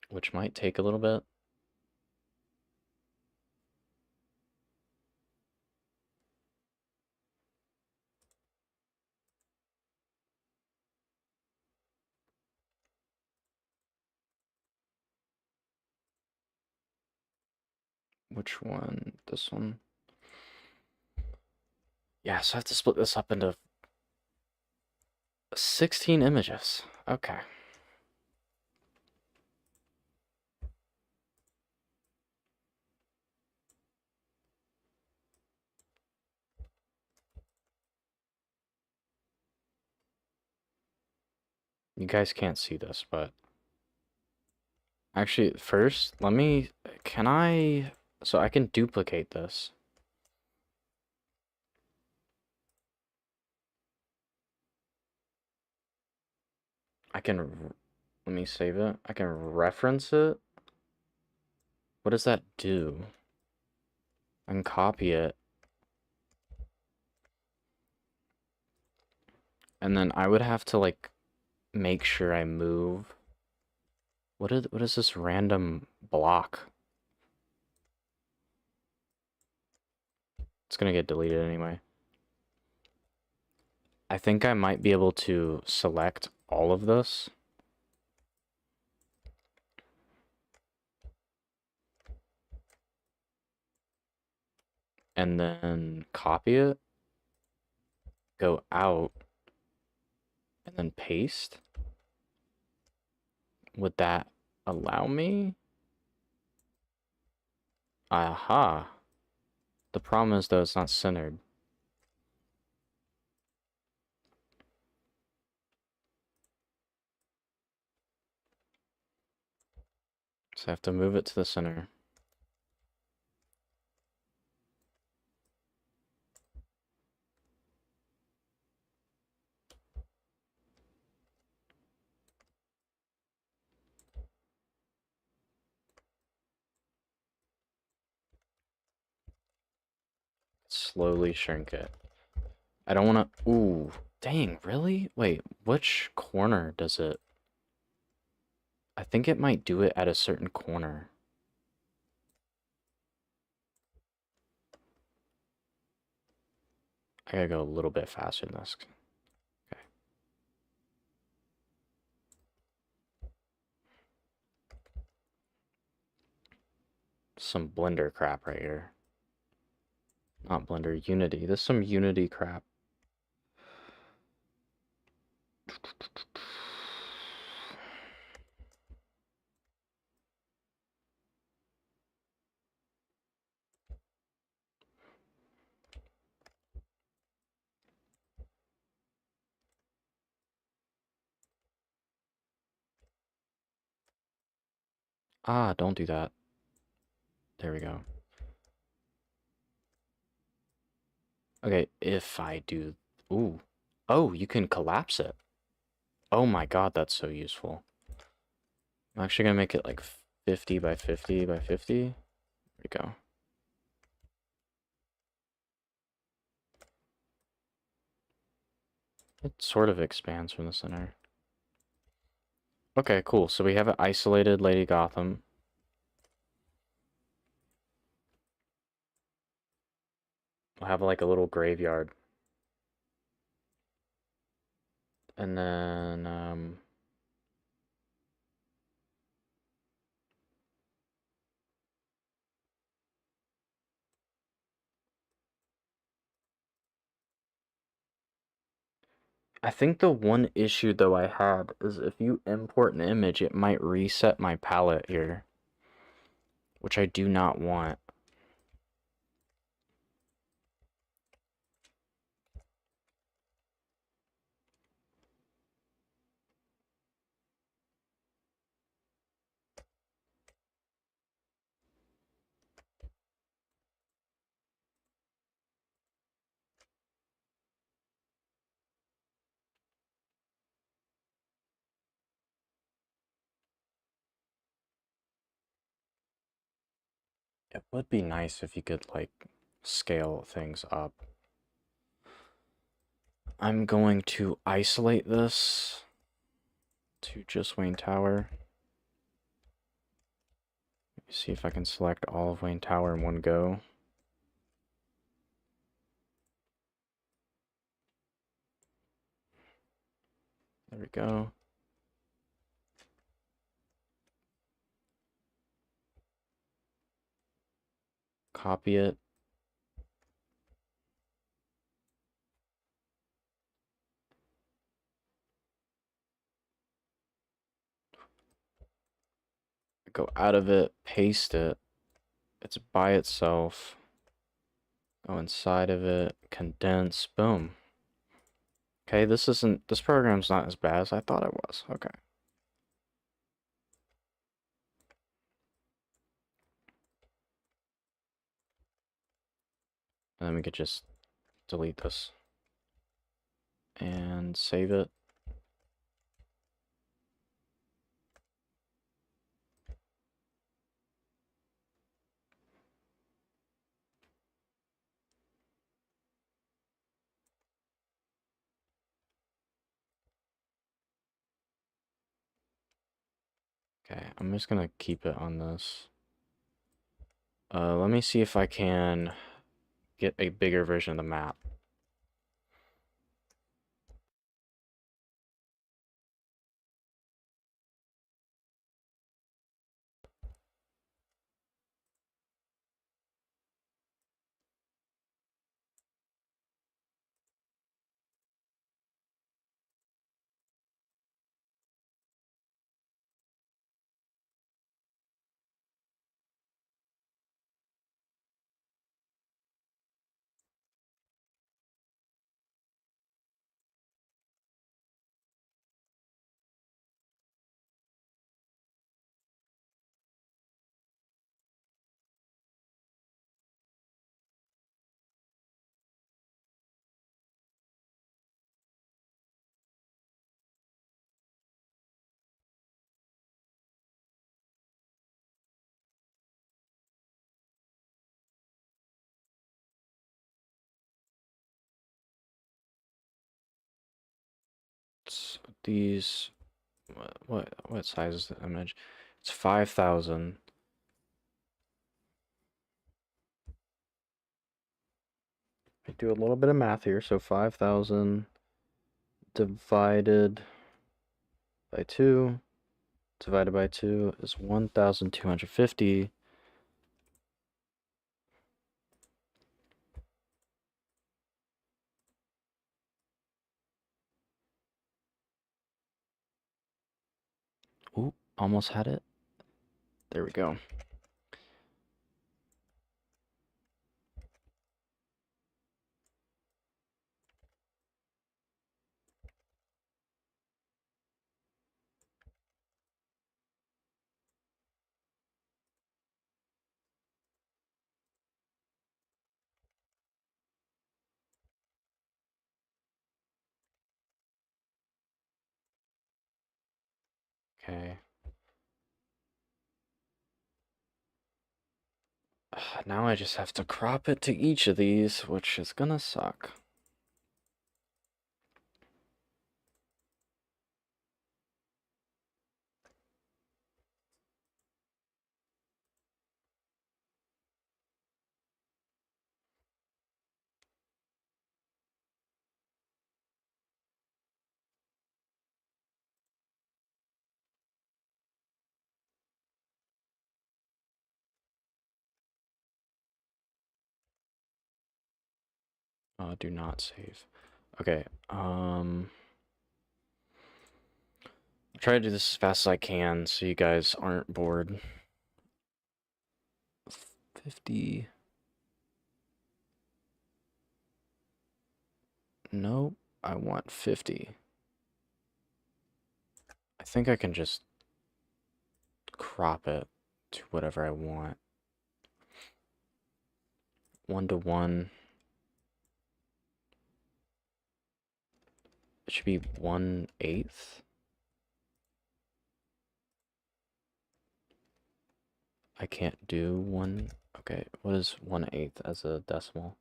which might take a little bit. Which one? This one? Yeah, so I have to split this up into 16 images. Okay. You guys can't see this, but actually, first, so I can duplicate this. Let me save it. I can reference it. What does that do? I can copy it. And then I would have to, like, make sure I move. What is this random block? It's gonna get deleted anyway. I think I might be able to select all of this. And then copy it. Go out. And then paste. Would that allow me? Aha. The problem is, though, it's not centered. So I have to move it to the center. Slowly shrink it. I don't want to... Ooh. Dang, really? Wait, which corner does it... I think it might do it at a certain corner. I gotta go a little bit faster than this. Okay. Some Blender crap right here. Not Blender, Unity. This is some Unity crap. Ah, don't do that. There we go. Okay, if I do... Ooh. Oh, you can collapse it. Oh my god, that's so useful. I'm actually gonna make it like 50 by 50 by 50. There we go. It sort of expands from the center. Okay, cool. So we have an isolated Lady Gotham. We'll have like a little graveyard. And then, I think the one issue though I had is if you import an image, it might reset my palette here, which I do not want. It would be nice if you could like scale things up. I'm going to isolate this to just Wayne Tower. See if I can select all of Wayne Tower in one go. There we go. Copy it. Go out of it, paste it. It's by itself. Go inside of it, condense, boom. Okay, this program's not as bad as I thought it was. Okay. And then we could just delete this and save it. Okay, I'm just gonna keep it on this. Let me see if I can get a bigger version of the map. These, what size is the image? It's 5,000. I do a little bit of math here, so 5,000 divided by 2 is 1,250. Ooh, almost had it. There we go. Okay. Now I just have to crop it to each of these, which is gonna suck. Do not save. Okay, I'll try to do this as fast as I can so you guys aren't bored. 50. Nope, I want 50. I think I can just crop it to whatever I want. 1:1. It should be 1/8. I can't do one. Okay, what is 1/8 as a decimal?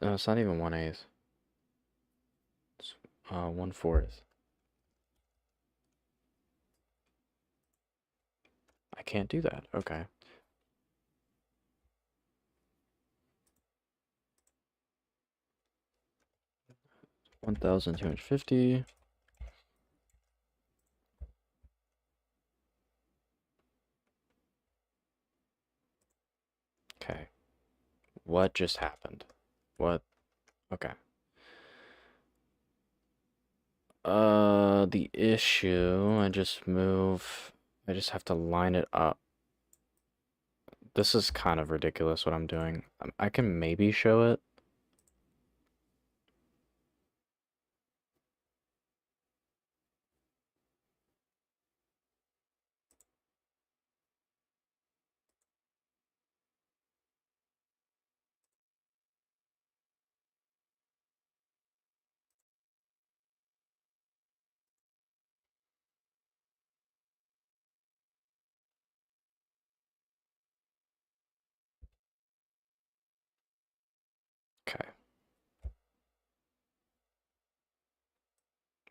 No, it's not even 1/8. It's 1/4. I can't do that. Okay. 1,250. Okay. What just happened? What? Okay. The issue, I just have to line it up. This is kind of ridiculous what I'm doing. I can maybe show it. Okay.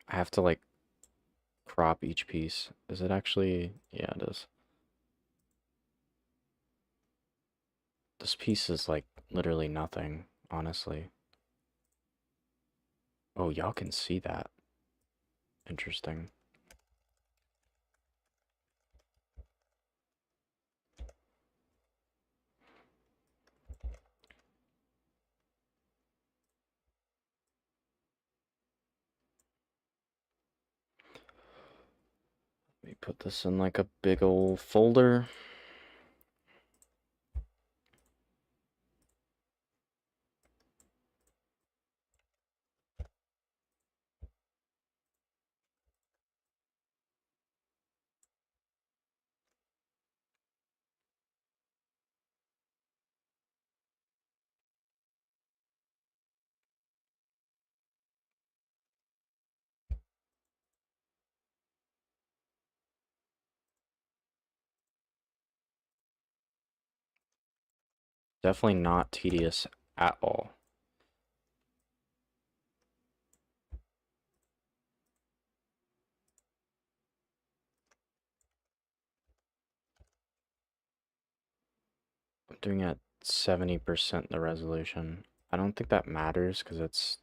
I have to like crop each piece. Is it actually? Yeah, it is. This piece is like literally nothing, honestly. Oh, y'all can see that. Interesting. Let me put this in like a big old folder. Definitely not tedious at all. I'm doing at 70% the resolution. I don't think that matters because it's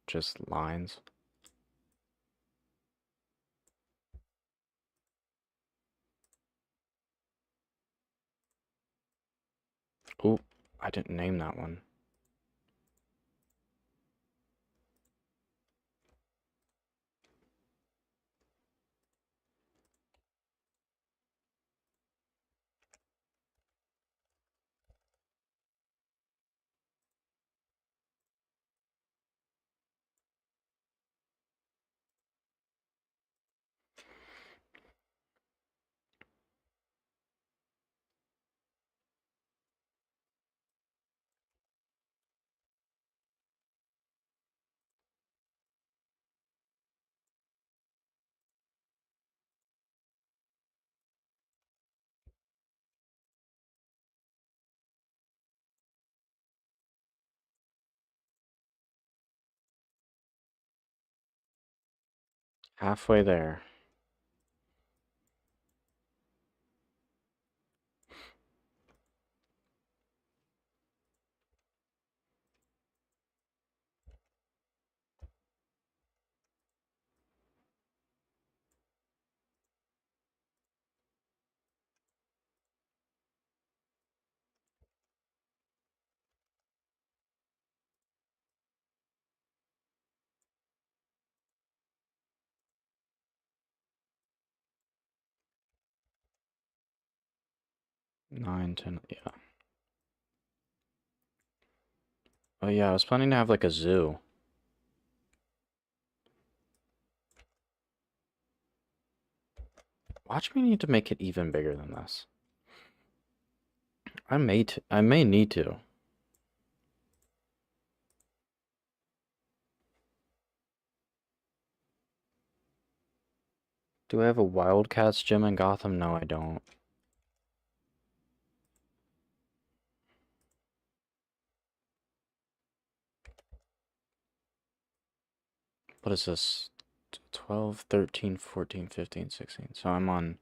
just lines. Oop, I didn't name that one. Halfway there. 9, 10, yeah. Oh yeah, I was planning to have like a zoo. Watch me need to make it even bigger than this. I may need to. Do I have a Wildcats gym in Gotham? No, I don't. What is this? 12, 13, 14, 15, 16. So I'm on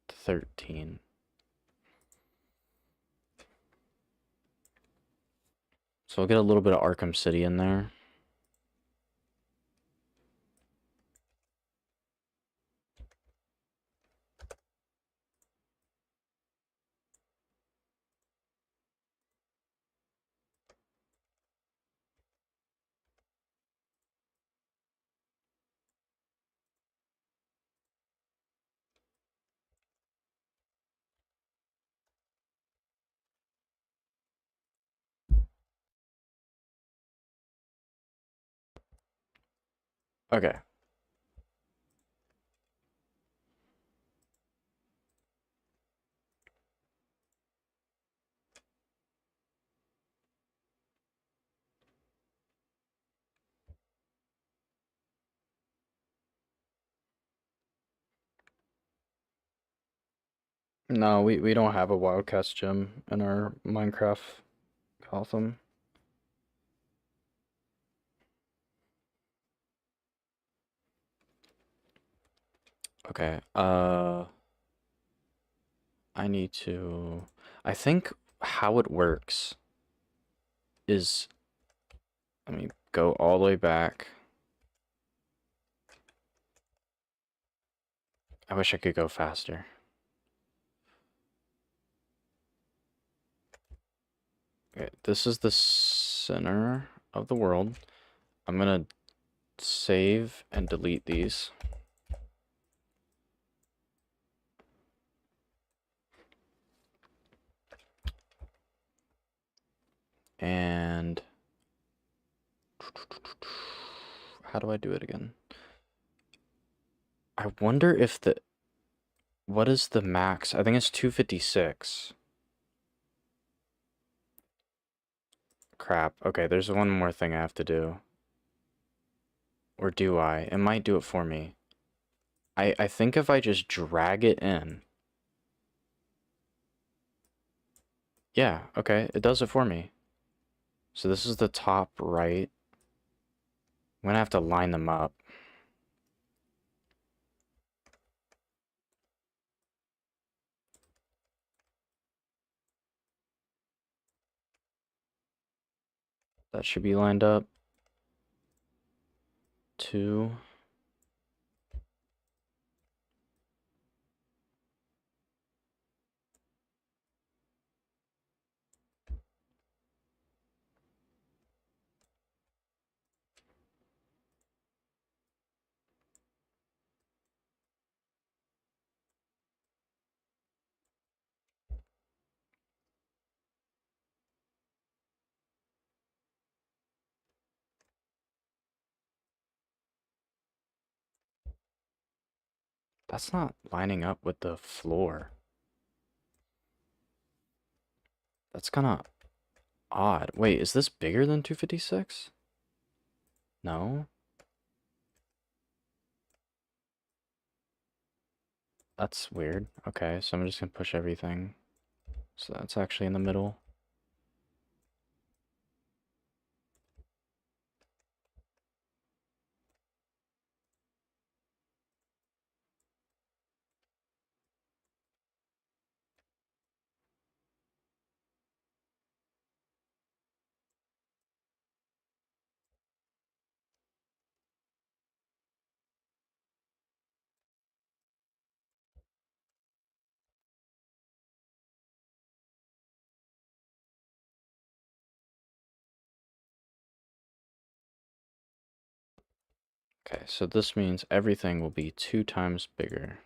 13. So I'll get a little bit of Arkham City in there. Okay. No, we don't have a Wildcats gym in our Minecraft Gotham. Okay. I need to. I think how it works is. Let me go all the way back. I wish I could go faster. Okay, this is the center of the world. I'm gonna save and delete these. And how do I do it again? I wonder if the what is the max? I think it's 256. Crap. Okay, there's one more thing I have to do. Or do I? It might do it for me. I think if I just drag it in. Yeah, okay, it does it for me. So this is the top right. I'm gonna have to line them up. That should be lined up. 2. That's not lining up with the floor. That's kind of odd. Wait, is this bigger than 256? No? That's weird. Okay, so I'm just gonna push everything. So that's actually in the middle. Okay, so this means everything will be 2 times bigger.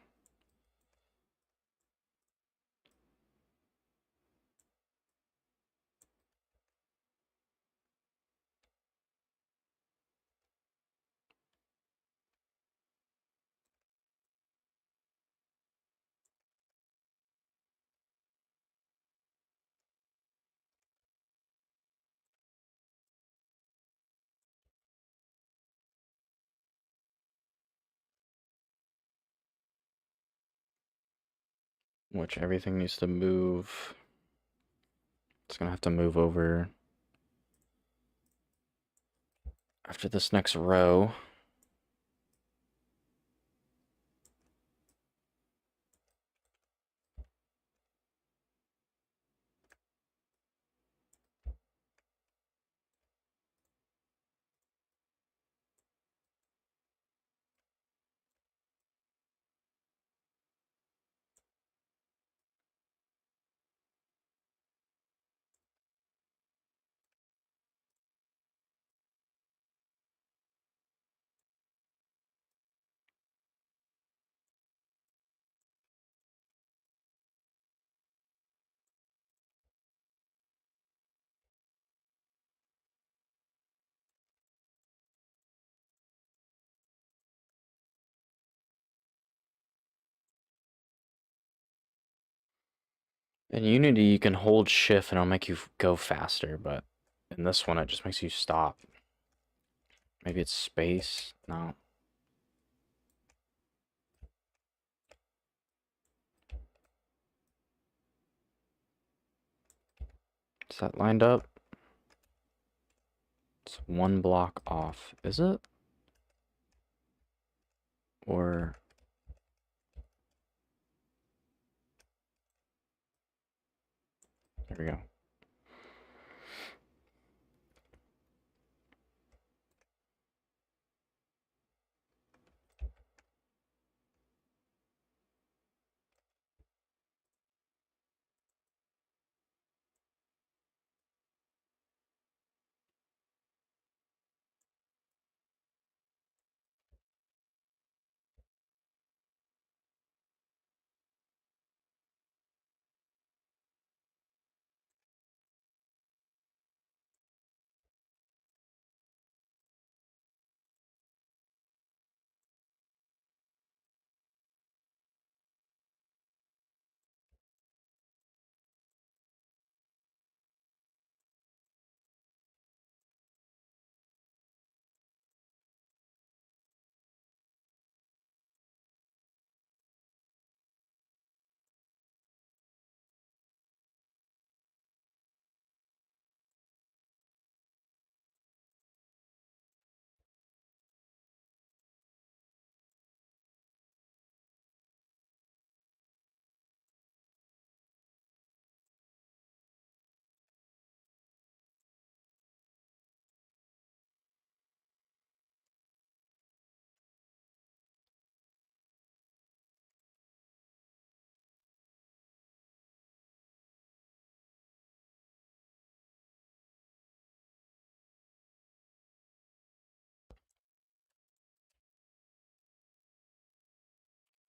which everything needs to move. It's gonna have to move over after this next row. In Unity, you can hold shift and it'll make you go faster, but in this one, it just makes you stop. Maybe it's space? No. Is that lined up? It's one block off. Is it? Or... There we go.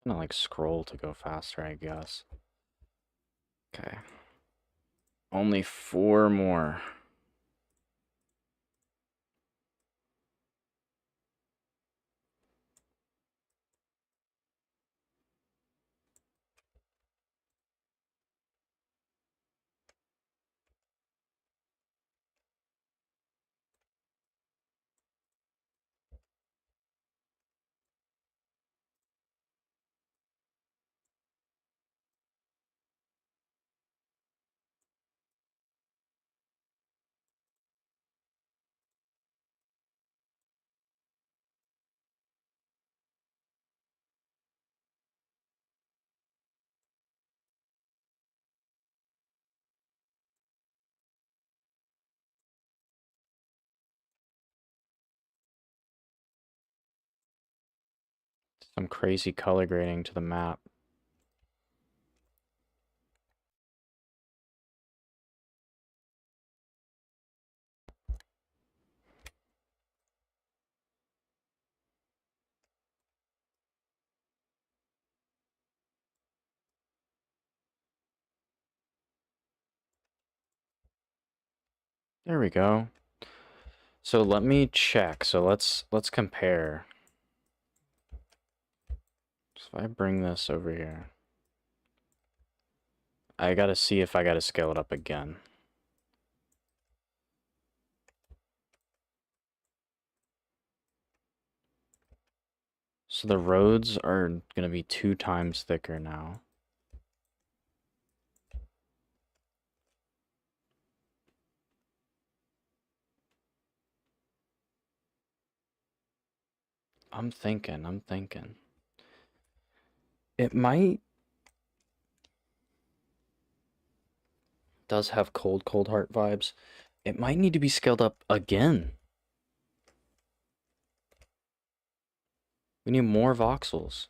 I'm gonna like scroll to go faster, I guess. Okay. Only 4 more. Some crazy color grading to the map. There we go. So let me check. So let's compare. So if I bring this over here, I gotta see if I gotta scale it up again. So the roads are gonna be 2 times thicker now. I'm thinking. It might does have cold heart vibes. It might need to be scaled up again. We need more voxels.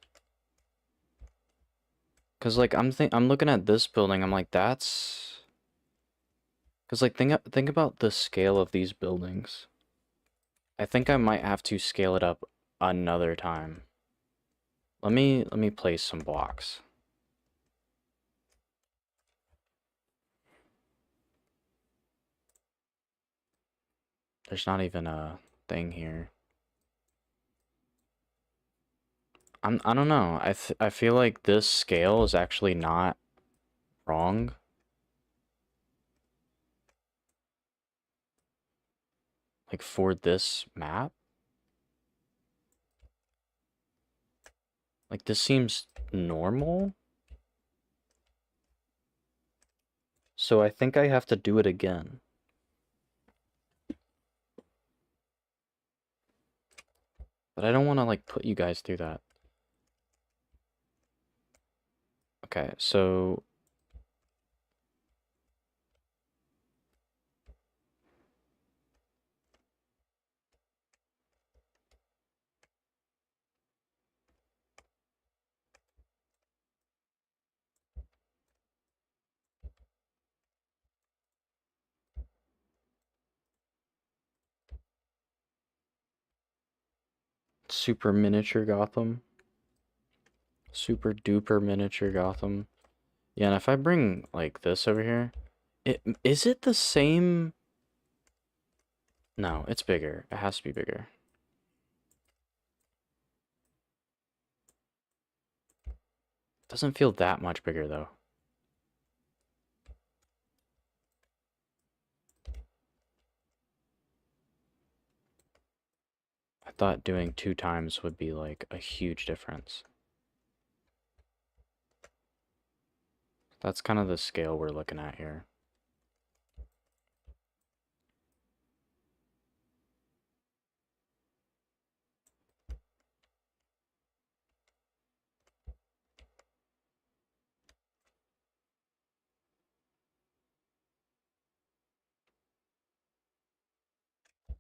Cause like I'm looking at this building, I'm like that's cause like think about the scale of these buildings. I think I might have to scale it up another time. Let me place some blocks. There's not even a thing here. I don't know. I feel like this scale is actually not wrong. Like for this map. Like this seems normal. So I think I have to do it again. But I don't want to like put you guys through that. Okay, so super miniature Gotham. Super duper miniature Gotham. Yeah, and if I bring like this over here, is it the same? No, it's bigger. It has to be bigger. Doesn't feel that much bigger though. I thought doing 2 times would be like a huge difference. That's kind of the scale we're looking at here.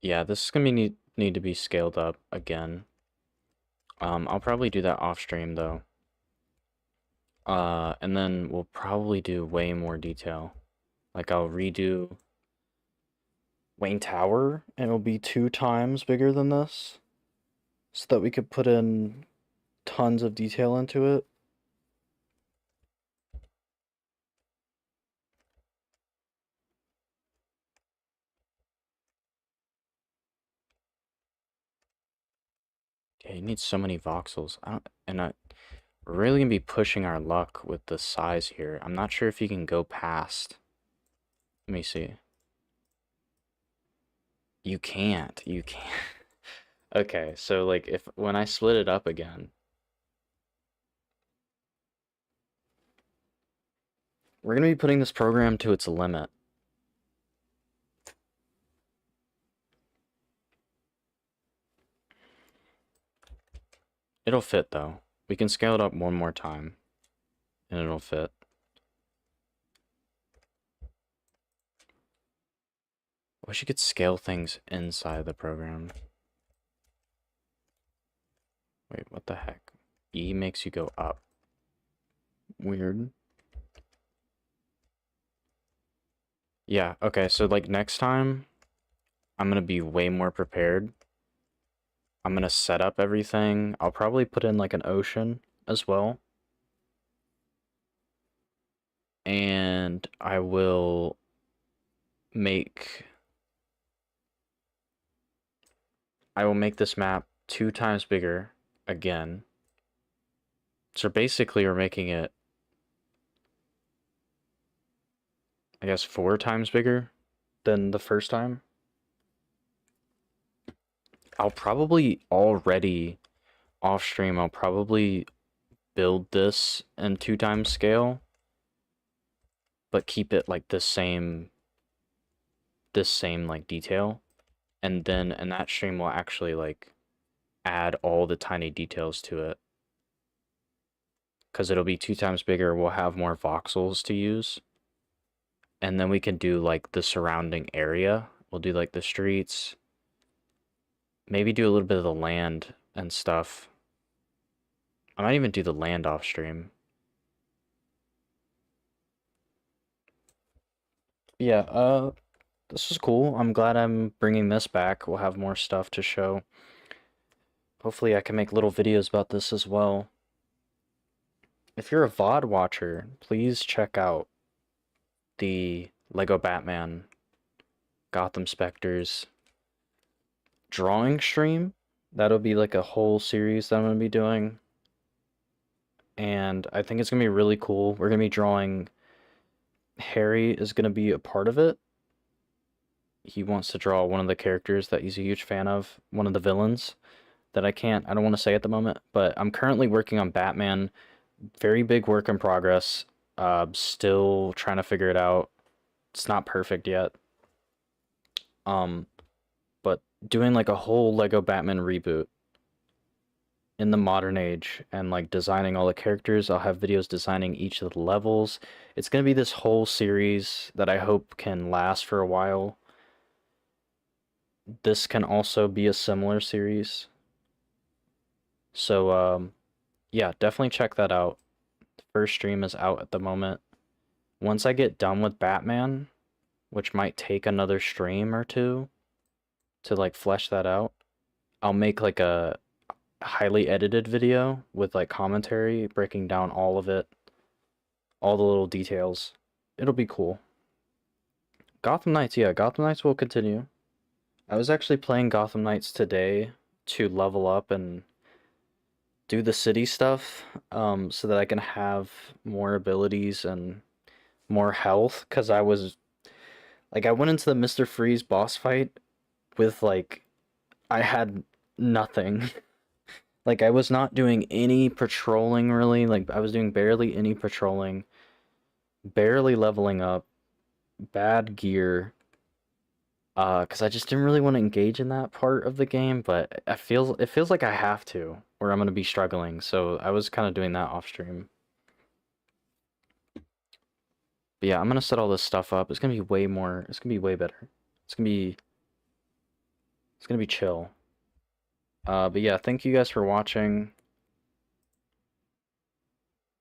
Yeah, this is gonna need to be scaled up again. I'll probably do that off stream though. And then we'll probably do way more detail. Like I'll redo Wayne Tower, and it'll be 2 times bigger than this, so that we could put in tons of detail into it. Yeah, you need so many voxels. We're really gonna be pushing our luck with the size here. I'm not sure if you can go past. Let me see. You can't. You can't. Okay, so like if when I split it up again, we're gonna be putting this program to its limit. It'll fit though. We can scale it up one more time, and it'll fit. I wish you could scale things inside the program. Wait, what the heck? E makes you go up. Weird. Yeah, okay, so like next time, I'm gonna be way more prepared. I'm gonna set up everything. I'll probably put in like an ocean as well. And I will make this map 2 times bigger again. So basically we're making it, I guess, 4 times bigger than the first time. I'll probably already off stream, I'll probably build this in 2 times scale, but keep it like this same like detail. And then in that stream we'll actually like add all the tiny details to it. Because it'll be 2 times bigger, we'll have more voxels to use. And then we can do like the surrounding area. We'll do like the streets. Maybe do a little bit of the land and stuff. I might even do the land off stream. Yeah, this is cool. I'm glad I'm bringing this back. We'll have more stuff to show. Hopefully I can make little videos about this as well. If you're a VOD watcher, please check out the Lego Batman Gotham Specters drawing stream. That'll be like a whole series that I'm going to be doing. And I think it's going to be really cool. We're going to be drawing... Harry is going to be a part of it. He wants to draw one of the characters that he's a huge fan of, one of the villains that I don't want to say at the moment, but I'm currently working on Batman. Very big work in progress. Still trying to figure it out. It's not perfect yet. But doing like a whole Lego Batman reboot in the modern age and like designing all the characters. I'll have videos designing each of the levels. It's going to be this whole series that I hope can last for a while. This can also be a similar series. So, yeah, definitely check that out. The first stream is out at the moment. Once I get done with Batman, which might take another stream or two to like flesh that out, I'll make like a highly edited video with like commentary breaking down all of it, all the little details. It'll be cool. Gotham Knights, yeah, Gotham Knights will continue. I was actually playing Gotham Knights today to level up and do the city stuff, so that I can have more abilities and more health, because I was, like, I went into the Mr. Freeze boss fight with, like, I had nothing. Like, I was not doing any patrolling, really. Like, I was doing barely any patrolling, barely leveling up, bad gear, because I just didn't really want to engage in that part of the game, but it feels like I have to, or I'm going to be struggling, so I was kind of doing that off stream. But yeah, I'm going to set all this stuff up. It's going to be way more, it's going to be way better. It's going to be chill. But yeah, thank you guys for watching.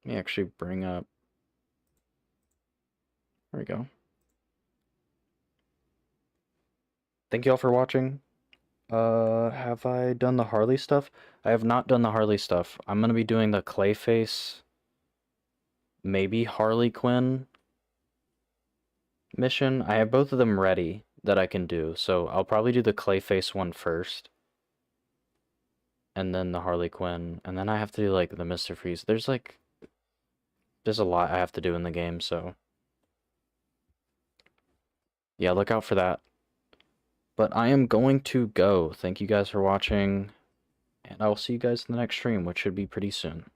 Let me actually bring up, there we go. Thank you all for watching. Have I done the Harley stuff? I have not done the Harley stuff. I'm gonna be doing the Clayface, maybe Harley Quinn mission. I have both of them ready that I can do, so I'll probably do the Clayface one first, and then the Harley Quinn, and then I have to do like the Mr. Freeze. There's a lot I have to do in the game, so yeah, look out for that. But I am going to go. Thank you guys for watching, and I will see you guys in the next stream, which should be pretty soon.